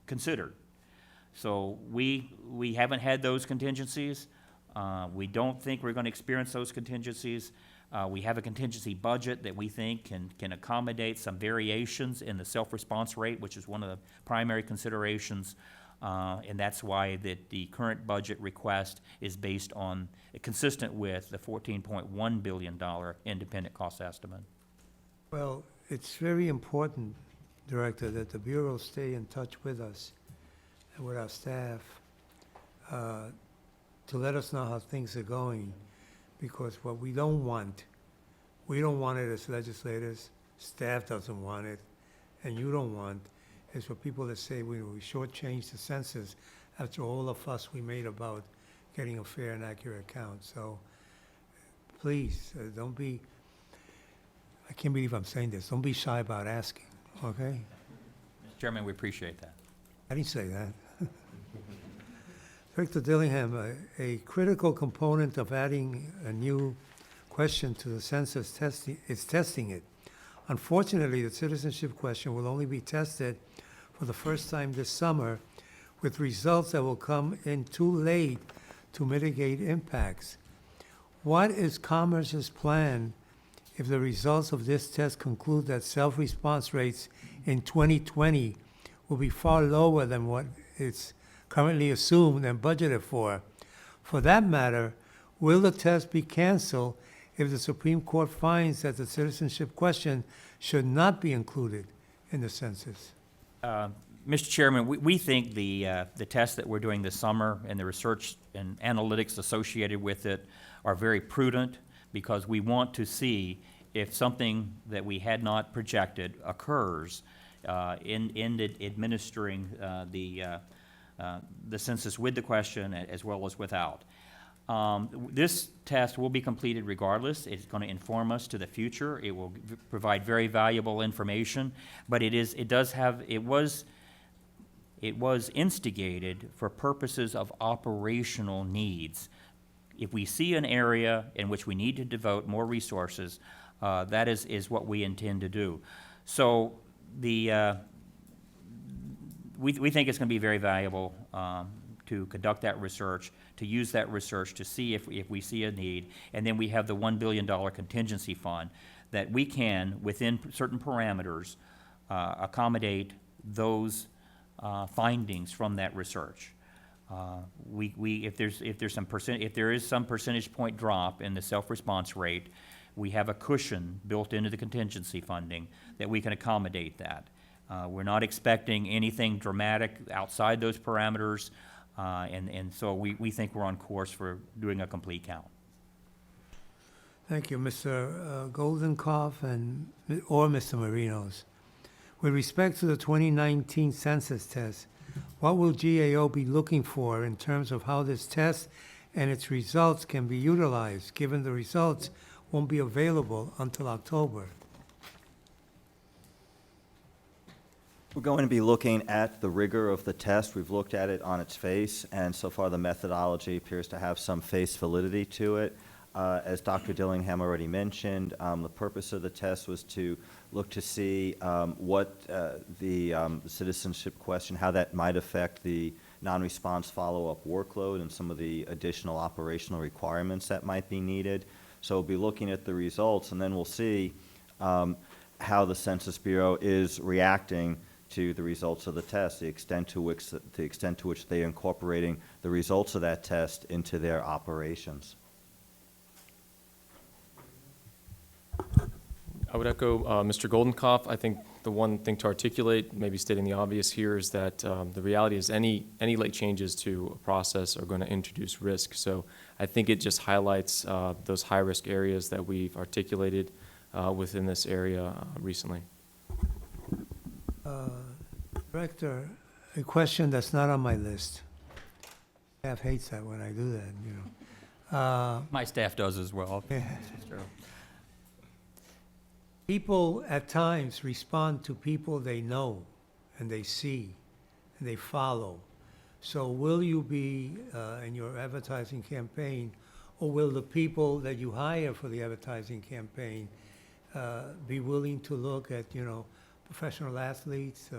considered. So we haven't had those contingencies. We don't think we're going to experience those contingencies. We have a contingency budget that we think can accommodate some variations in the self-response rate, which is one of the primary considerations, and that's why the current budget request is based on, consistent with the $14.1 billion independent cost estimate. Well, it's very important, Director, that the Bureau stay in touch with us and with our staff to let us know how things are going, because what we don't want it as legislators, staff doesn't want it, and you don't want, is for people to say we shortchanged the census after all the fuss we made about getting a fair and accurate count. So please, don't be, I can't believe I'm saying this, don't be shy about asking, okay? Mr. Chairman, we appreciate that. I didn't say that. Director Dillingham, a critical component of adding a new question to the census is testing it. Unfortunately, the citizenship question will only be tested for the first time this summer, with results that will come in too late to mitigate impacts. What is Commerce's plan if the results of this test conclude that self-response rates in 2020 will be far lower than what it's currently assumed and budgeted for? For that matter, will the test be canceled if the Supreme Court finds that the citizenship question should not be included in the census? Mr. Chairman, we think the tests that we're doing this summer and the research and analytics associated with it are very prudent, because we want to see if something that we had not projected occurs in administering the census with the question as well as without. This test will be completed regardless. It's going to inform us to the future. It will provide very valuable information, but it was instigated for purposes of operational needs. If we see an area in which we need to devote more resources, that is what we intend to do. So we think it's going to be very valuable to conduct that research, to use that research to see if we see a need. And then we have the $1 billion contingency fund that we can, within certain parameters, accommodate those findings from that research. If there is some percentage point drop in the self-response rate, we have a cushion built into the contingency funding that we can accommodate that. We're not expecting anything dramatic outside those parameters, and so we think we're on course for doing a complete count. Thank you, Mr. Goldenkoff or Mr. Marinos. With respect to the 2019 census test, what will GAO be looking for in terms of how this test and its results can be utilized, given the results won't be available until October? We're going to be looking at the rigor of the test. We've looked at it on its face, and so far the methodology appears to have some face validity to it. As Dr. Dillingham already mentioned, the purpose of the test was to look to see what the citizenship question, how that might affect the non-response follow-up workload and some of the additional operational requirements that might be needed. So we'll be looking at the results, and then we'll see how the Census Bureau is reacting to the results of the test, the extent to which they are incorporating the results of that test into their operations. I would echo Mr. Goldenkoff. I think the one thing to articulate, maybe stating the obvious here, is that the reality is any late changes to a process are going to introduce risk. So I think it just highlights those high-risk areas that we've articulated within this area recently. Director, a question that's not on my list. Staff hates that when I do that, you know. My staff does as well. Yeah. People at times respond to people they know and they see and they follow. So will you be, in your advertising campaign, or will the people that you hire for the advertising campaign be willing to look at, you know, professional athletes,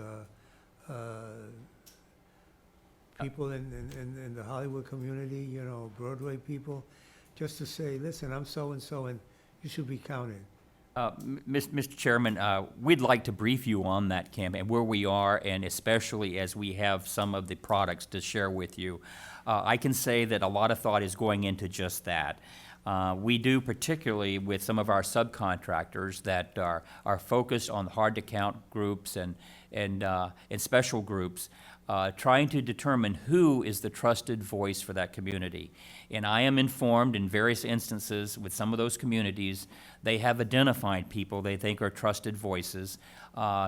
people in the Hollywood community, you know, Broadway people, just to say, listen, I'm so-and-so and you should be counted? Mr. Chairman, we'd like to brief you on that campaign, where we are, and especially as we have some of the products to share with you. I can say that a lot of thought is going into just that. We do, particularly with some of our subcontractors that are focused on hard-to-count groups and special groups, trying to determine who is the trusted voice for that community. And I am informed in various instances with some of those communities, they have identified people they think are trusted voices.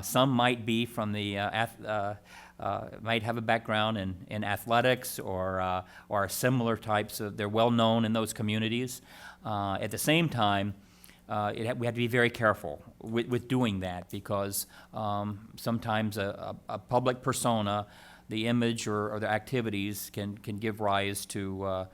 Some might be from the, might have a background in athletics or similar types of, they're well known in those communities. At the same time, we have to be very careful with doing that, because sometimes a public persona, the image or the activities can give rise to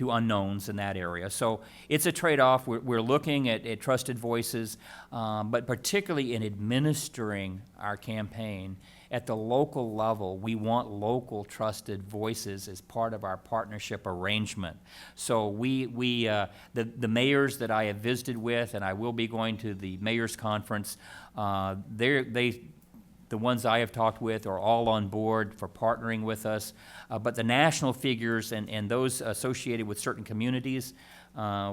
unknowns in that area. So it's a trade-off. We're looking at trusted voices, but particularly in administering our campaign at the local level, we want local trusted voices as part of our partnership arrangement. So the mayors that I have visited with, and I will be going to the mayors conference, the ones I have talked with are all on board for partnering with us. But the national figures and those associated with certain communities,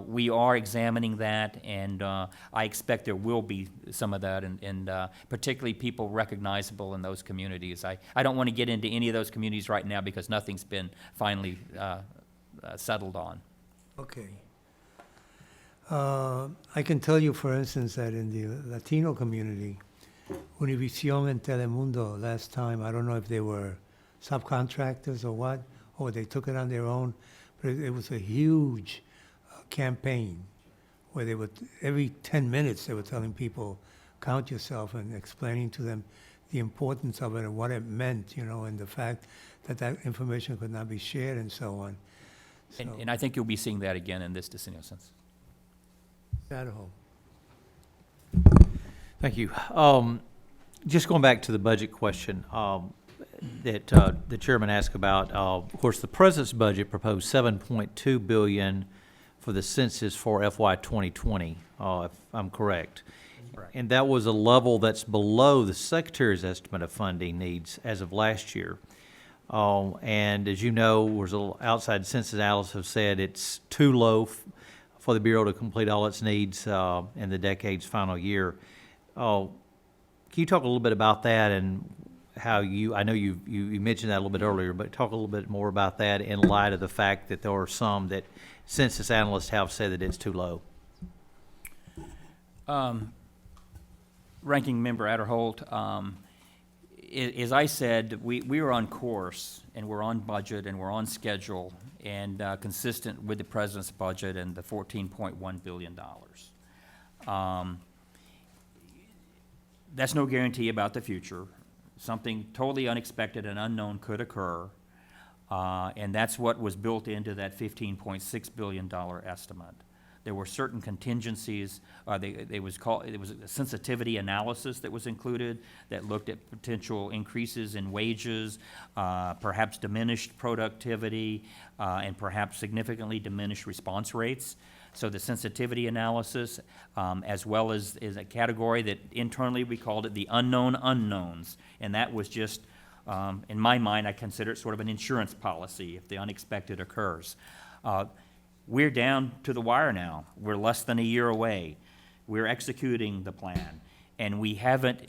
we are examining that, and I expect there will be some of that, and particularly people recognizable in those communities. I don't want to get into any of those communities right now because nothing's been finally settled on. Okay. I can tell you, for instance, that in the Latino community, Univision and Telemundo last time, I don't know if they were subcontractors or what, or they took it on their own, But it was a huge campaign where they would, every 10 minutes, they were telling people, count yourself, and explaining to them the importance of it and what it meant, you know, and the fact that that information could not be shared and so on. So, And I think you'll be seeing that again in this decennial census. Idaho. Thank you. Just going back to the budget question that the chairman asked about, of course, the president's budget proposed $7.2 billion for the census for FY 2020, if I'm correct. Correct. And that was a level that's below the secretary's estimate of funding needs as of last year. And as you know, there's a little outside census analysts have said it's too low for the Bureau to complete all its needs in the decade's final year. Can you talk a little bit about that and how I know you mentioned that a little bit earlier, but talk a little bit more about that in light of the fact that there are some that census analysts have said that it's too low. Ranking Member Adderholt, as I said, we are on course, and we're on budget, and we're on schedule, and consistent with the President's budget and the $14.1 billion. That's no guarantee about the future. Something totally unexpected and unknown could occur, and that's what was built into that $15.6 billion estimate. There were certain contingencies. It was a sensitivity analysis that was included that looked at potential increases in wages, perhaps diminished productivity, and perhaps significantly diminished response rates. So the sensitivity analysis, as well as is a category that internally we called it the unknown unknowns, and that was just, in my mind, I consider it sort of an insurance policy if the unexpected occurs. We're down to the wire now. We're less than a year away. We're executing the plan, and we haven't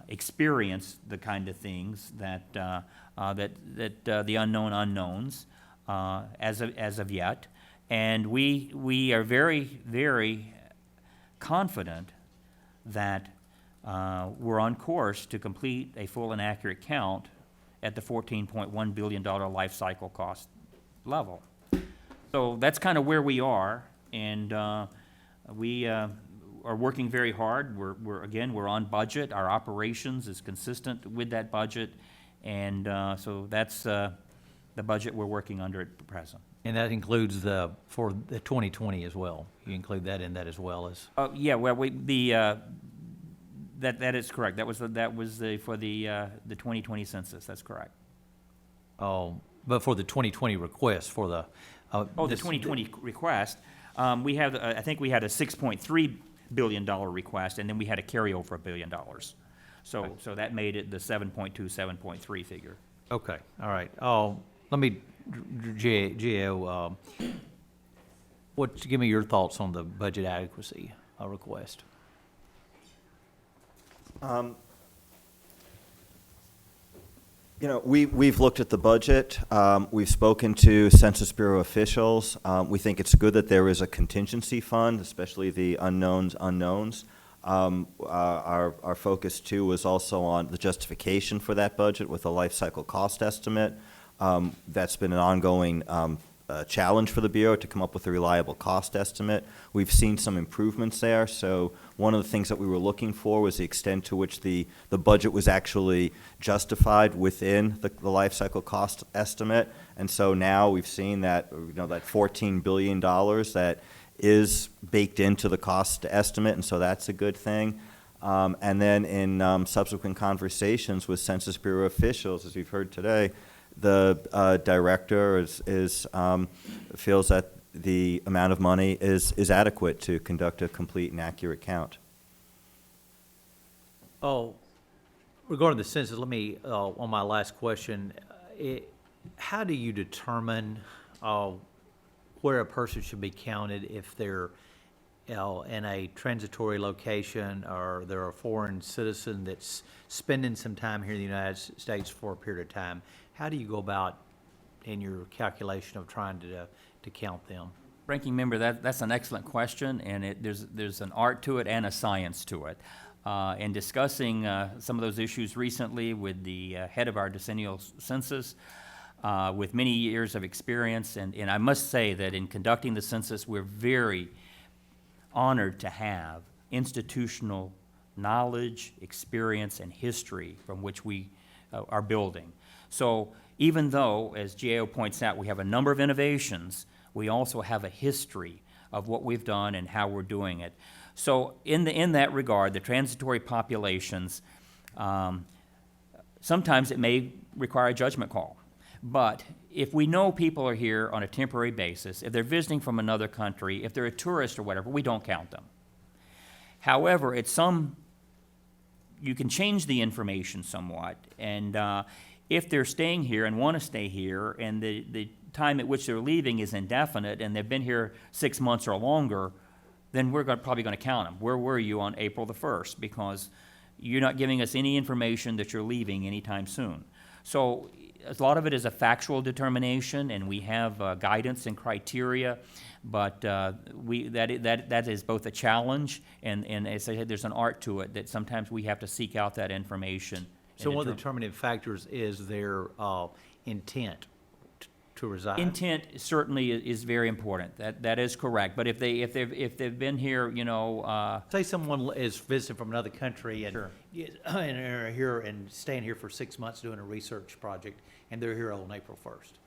experienced the kind of things that the unknown unknowns as of yet. And we are very, very confident that we're on course to complete a full and accurate count at the $14.1 billion life cycle cost level. So that's kind of where we are, and we are working very hard. We're on budget. Our operations is consistent with that budget, and so that's the budget we're working under at present. And that includes for the 2020 as well. You include that in that as well as. Yeah, well, that is correct. That was for the 2020 census. That's correct. Oh, but for the 2020 request for the. The 2020 request, we have, I think we had a $6.3 billion request, and then we had a carryover of $1 billion. So that made it the 7.2, 7.3 figure. Okay, all right. Let me, GAO, give me your thoughts on the budget adequacy request. You know, we've looked at the budget. We've spoken to Census Bureau officials. We think it's good that there is a contingency fund, especially the unknowns. Our focus, too, was also on the justification for that budget with a life cycle cost estimate. That's been an ongoing challenge for the Bureau to come up with a reliable cost estimate. We've seen some improvements there. So one of the things that we were looking for was the extent to which the budget was actually justified within the life cycle cost estimate. And so now we've seen that, that $14 billion that is baked into the cost estimate, and so that's a good thing. And then in subsequent conversations with Census Bureau officials, as we've heard today, the director feels that the amount of money is adequate to conduct a complete and accurate count. Oh, regarding the census, let me, on my last question, how do you determine where a person should be counted if they're in a transitory location or they're a foreign citizen that's spending some time here in the United States for a period of time? How do you go about in your calculation of trying to count them? Ranking Member, that's an excellent question, and there's an art to it and a science to it. In discussing some of those issues recently with the head of our decennial census, with many years of experience, and I must say that in conducting the census, we're very honored to have institutional knowledge, experience, and history from which we are building. So even though, as GAO points out, we have a number of innovations, we also have a history of what we've done and how we're doing it. So in that regard, the transitory populations, sometimes it may require a judgment call. But if we know people are here on a temporary basis, if they're visiting from another country, if they're a tourist or whatever, we don't count them. However, you can change the information somewhat, and if they're staying here and want to stay here, and the time at which they're leaving is indefinite, and they've been here 6 months or longer, then we're probably going to count them. Where were you on April the 1st? Because you're not giving us any information that you're leaving anytime soon. So a lot of it is a factual determination, and we have guidance and criteria, but that is both a challenge and as I said, there's an art to it that sometimes we have to seek out that information. So one of the determinative factors is their intent to reside. Intent certainly is very important. That is correct. But if they've been here, Say someone is visiting from another country and, Sure. and are here and staying here for 6 months doing a research project, and they're here on April 1st.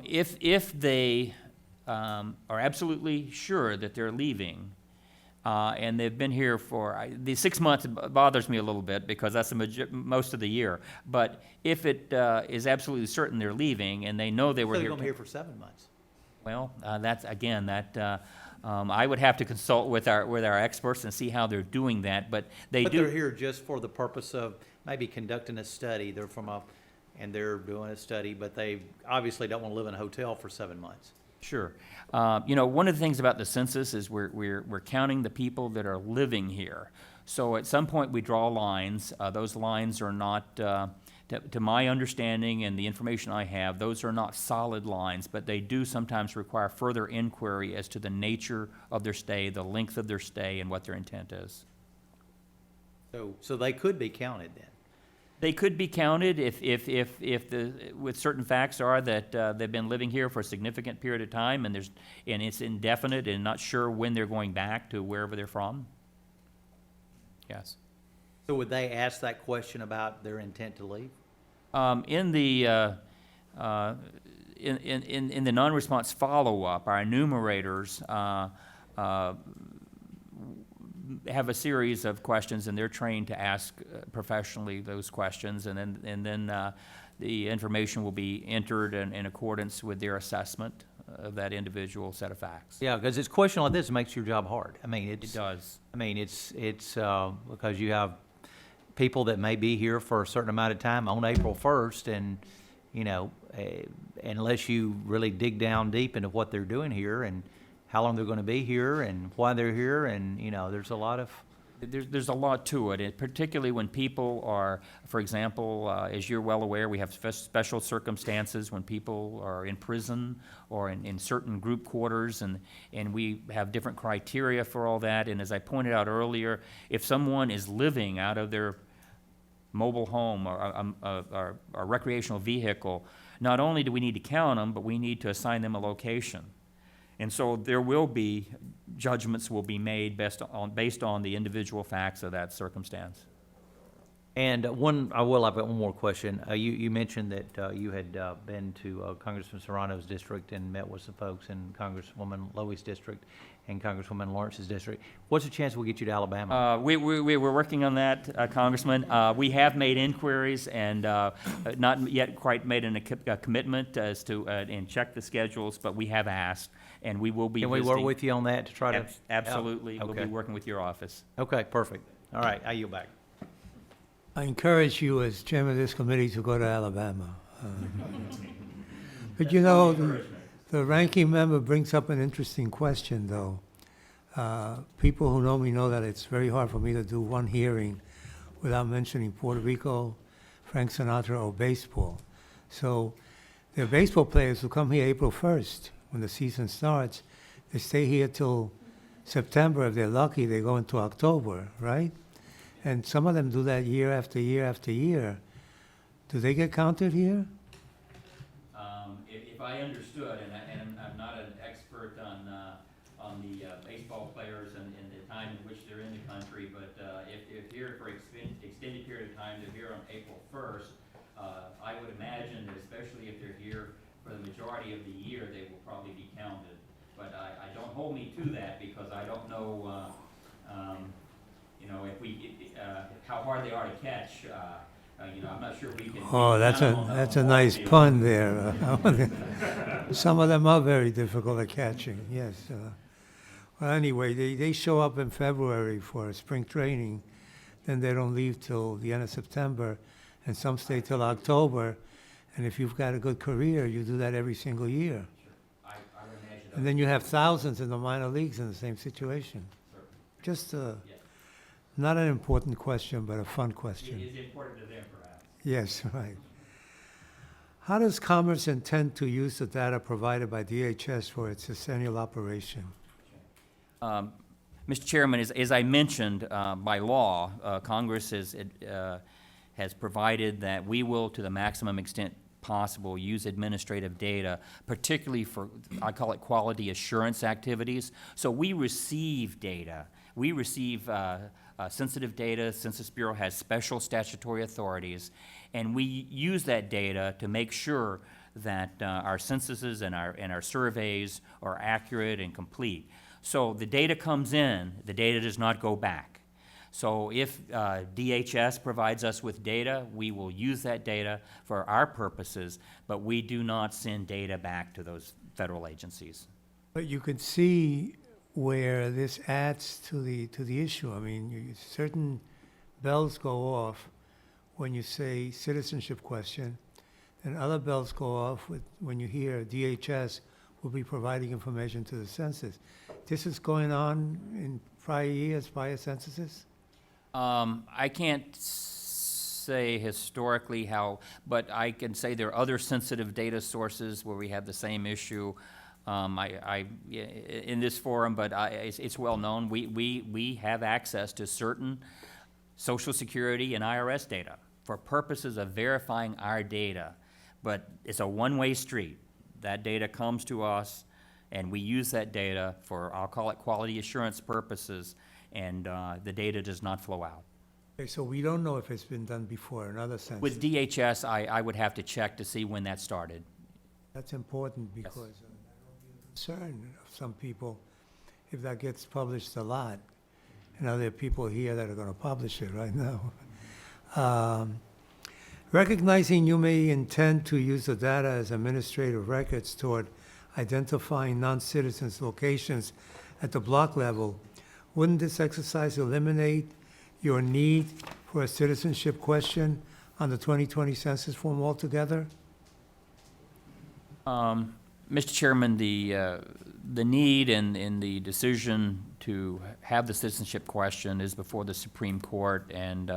If they are absolutely sure that they're leaving, and they've been here for, the 6 months bothers me a little bit because that's most of the year. But if it is absolutely certain they're leaving and they know they were So here. they're going to be here for 7 months. Well, I would have to consult with our experts and see how they're doing that, but But they're here just for the purpose of maybe conducting a study. They're and they're doing a study, but they obviously don't want to live in a hotel for 7 months. Sure. One of the things about the census is we're counting the people that are living here. So at some point, we draw lines. Those lines are not, to my understanding and the information I have, those are not solid lines, but they do sometimes require further inquiry as to the nature of their stay, the length of their stay, and what their intent is. So they could be counted then. They could be counted with certain facts are that they've been living here for a significant period of time, and it's indefinite and not sure when they're going back to wherever they're from. Yes. So would they ask that question about their intent to leave? In the non-response follow-up, our enumerators have a series of questions, and they're trained to ask professionally those questions, and then the information will be entered in accordance with their assessment of that individual set of facts. Yeah, because it's a question like this makes your job hard. I mean, It does. I mean, it's because you have people that may be here for a certain amount of time on April 1st, and, unless you really dig down deep into what they're doing here and how long they're going to be here and why they're here, and, there's a lot of... There's a lot to it, particularly when people are, for example, as you're well aware, we have special circumstances when people are in prison or in certain group quarters, and we have different criteria for all that. And as I pointed out earlier, if someone is living out of their mobile home or recreational vehicle, not only do we need to count them, but we need to assign them a location. And so there will be, judgments will be made based on the individual facts of that circumstance. And I've got one more question. You mentioned that you had been to Congressman Serrano's district and met with some folks in Congresswoman Lowy's district and Congresswoman Lawrence's district. What's the chance we'll get you to Alabama? We're working on that, Congressman. We have made inquiries and not yet quite made a commitment as to and check the schedules, but we have asked, and we will be Can we visiting. work with you on that to try to? Absolutely. We'll be Okay. working with your office. Okay, perfect. All right, I yield back. I encourage you as chairman of this committee to go to Alabama. But the ranking member brings up an interesting question, though. People who know me know that it's very hard for me to do one hearing without mentioning Puerto Rico, Frank Sinatra, or baseball. So there are baseball players who come here April 1st when the season starts. They stay here till September. If they're lucky, they go into October, right? And some of them do that year after year after year. Do they get counted here? I understood, and I'm not an expert on the baseball players and the time in which they're in the country, but if here for extended period of time, they're here on April 1st, I would imagine that especially if they're here for the majority of the year, they will probably be counted. But I don't hold me to that because I don't know, how hard they are to catch. I'm not sure we can. Oh, that's a nice pun there. Some of them are very difficult at catching, yes. Well, anyway, they show up in February for spring training, then they don't leave till the end of September, and some stay till October. And if you've got a good career, you do that every single year. I would imagine. And then you have thousands in the minor leagues in the same situation. Certainly. Just Yes. not an important question, but a fun question. It is important to them, perhaps. Yes, right. How does Commerce intend to use the data provided by DHS for its decennial operation? Mr. Chairman, as I mentioned, by law, Congress has provided that we will, to the maximum extent possible, use administrative data, particularly for, I call it quality assurance activities. So we receive data. We receive sensitive data. Census Bureau has special statutory authorities, and we use that data to make sure that our censuses and our surveys are accurate and complete. So the data comes in, the data does not go back. So if DHS provides us with data, we will use that data for our purposes, but we do not send data back to those federal agencies. But you can see where this adds to the issue. I mean, certain bells go off when you say citizenship question, and other bells go off when you hear DHS will be providing information to the census. This is going on in prior years, prior censuses? I can't say historically how, but I can say there are other sensitive data sources where we have the same issue. In this forum, but it's well known. We have access to certain Social Security and IRS data for purposes of verifying our data, but it's a one-way street. That data comes to us, and we use that data for, I'll call it quality assurance purposes, and the data does not flow out. Okay, so we don't know if it's been done before in other censuses. With DHS, I would have to check to see when that started. That's important because that will be a concern of some people if that gets published a lot. And now there are people here that are going to publish it right now. Recognizing you may intend to use the data as administrative records toward identifying non-citizens' locations at the block level, wouldn't this exercise eliminate your need for a citizenship question on the 2020 census form altogether? Mr. Chairman, the need and the decision to have the citizenship question is before the Supreme Court, and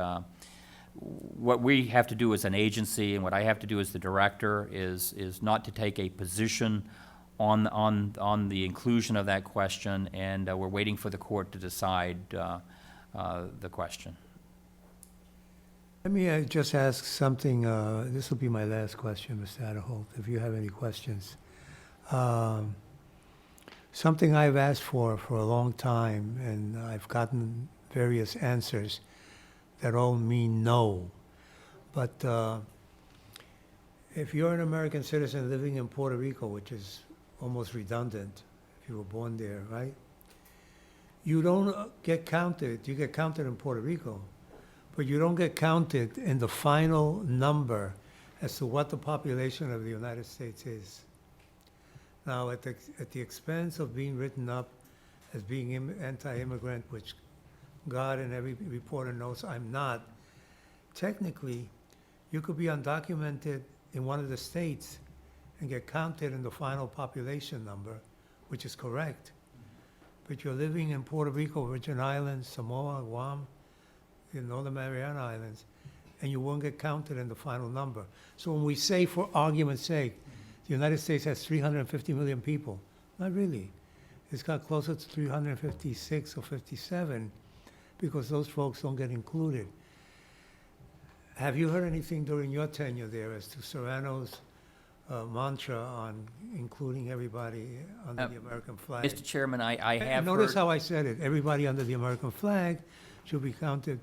what we have to do as an agency and what I have to do as the director is not to take a position on the inclusion of that question, and we're waiting for the court to decide the question. Let me just ask something. This will be my last question, Mr. Adderholt, if you have any questions. Something I've asked for a long time, and I've gotten various answers that all mean no. But if you're an American citizen living in Puerto Rico, which is almost redundant if you were born there, right? You don't get counted. You get counted in Puerto Rico, but you don't get counted in the final number as to what the population of the United States is. Now, at the expense of being written up as being anti-immigrant, which God and every reporter knows I'm not, technically, you could be undocumented in one of the states and get counted in the final population number, which is correct. But you're living in Puerto Rico, Virgin Islands, Samoa, Guam, the Northern Mariana Islands, and you won't get counted in the final number. So when we say, for argument's sake, the United States has 350 million people, not really. It's got closer to 356 or 57 because those folks don't get included. Have you heard anything during your tenure there as to Serrano's mantra on including everybody under the American flag. Mr. Chairman, I And have notice heard, how I said it, everybody under the American flag should be counted.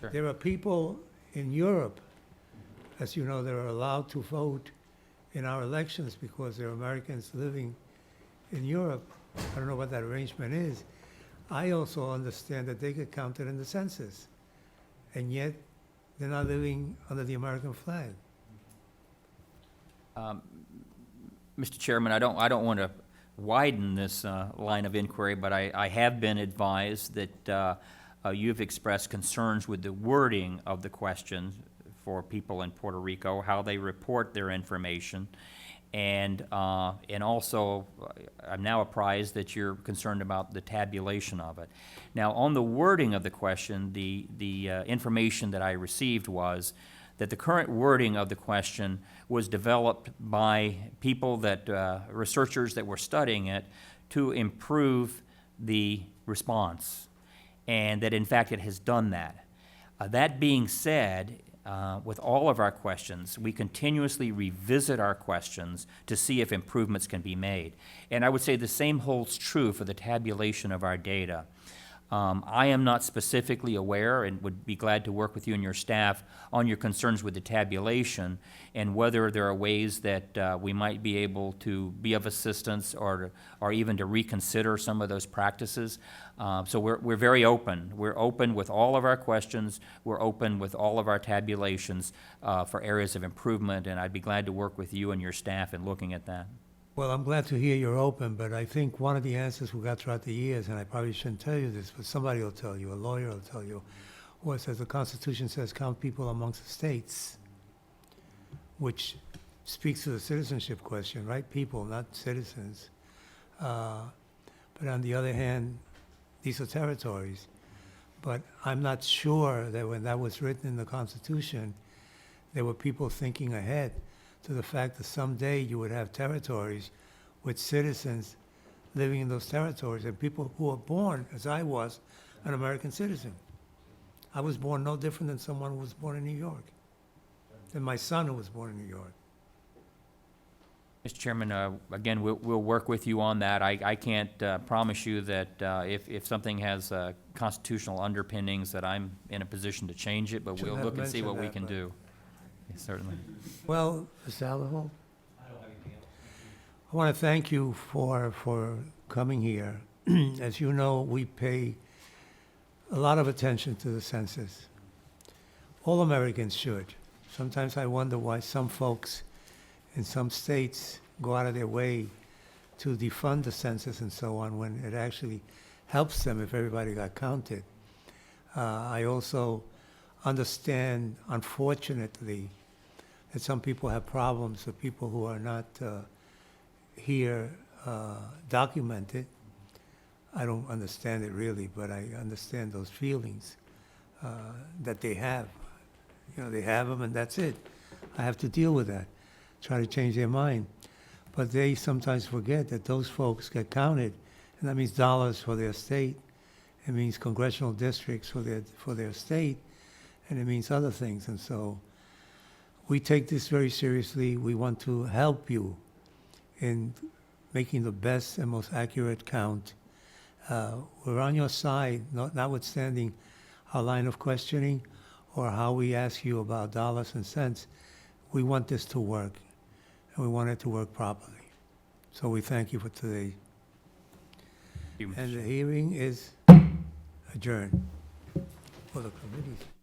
Sure. There are people in Europe, as you know, that are allowed to vote in our elections because they're Americans living in Europe. I don't know what that arrangement is. I also understand that they get counted in the census, and yet they're not living under the American flag. Mr. Chairman, I don't want to widen this line of inquiry, but I have been advised that you've expressed concerns with the wording of the question for people in Puerto Rico, how they report their information, and also I'm now apprised that you're concerned about the tabulation of it. Now, on the wording of the question, the information that I received was that the current wording of the question was developed by people that, researchers that were studying it to improve the response, and that in fact it has done that. That being said, with all of our questions, we continuously revisit our questions to see if improvements can be made. And I would say the same holds true for the tabulation of our data. I am not specifically aware, and would be glad to work with you and your staff on your concerns with the tabulation and whether there are ways that we might be able to be of assistance or even to reconsider some of those practices. So we're very open. We're open with all of our questions. We're open with all of our tabulations for areas of improvement, and I'd be glad to work with you and your staff in looking at that. Well, I'm glad to hear you're open, but I think one of the answers we got throughout the years, and I probably shouldn't tell you this, but somebody will tell you, a lawyer will tell you, was as the Constitution says, count people amongst the states, which speaks to the citizenship question, right? People, not citizens. But on the other hand, these are territories. But I'm not sure that when that was written in the Constitution, there were people thinking ahead to the fact that someday you would have territories with citizens living in those territories and people who are born, as I was, an American citizen. I was born no different than someone who was born in New York, than my son who was born in New York. Mr. Chairman, again, we'll work with you on that. I can't promise you that if something has constitutional underpinnings that I'm in a position to change it, but we'll Shouldn't have look and see what we mentioned can that, do. Yes, certainly. Well, Mr. Alaho? I want to thank you for coming here. As you know, we pay a lot of attention to the census. All Americans should. Sometimes I wonder why some folks in some states go out of their way to defund the census and so on when it actually helps them if everybody got counted. I also understand, unfortunately, that some people have problems with people who are not here documented. I don't understand it really, but I understand those feelings that they have. You know, they have them and that's it. I have to deal with that, try to change their mind. But they sometimes forget that those folks get counted, and that means dollars for their state. It means congressional districts for their state, and it means other things. And so we take this very seriously. We want to help you in making the best and most accurate count. We're on your side, notwithstanding our line of questioning or how we ask you about dollars and cents. We want this to work, and we want it to work properly. So we thank you for today. Thank you, Mr. And the hearing is adjourned for the committees.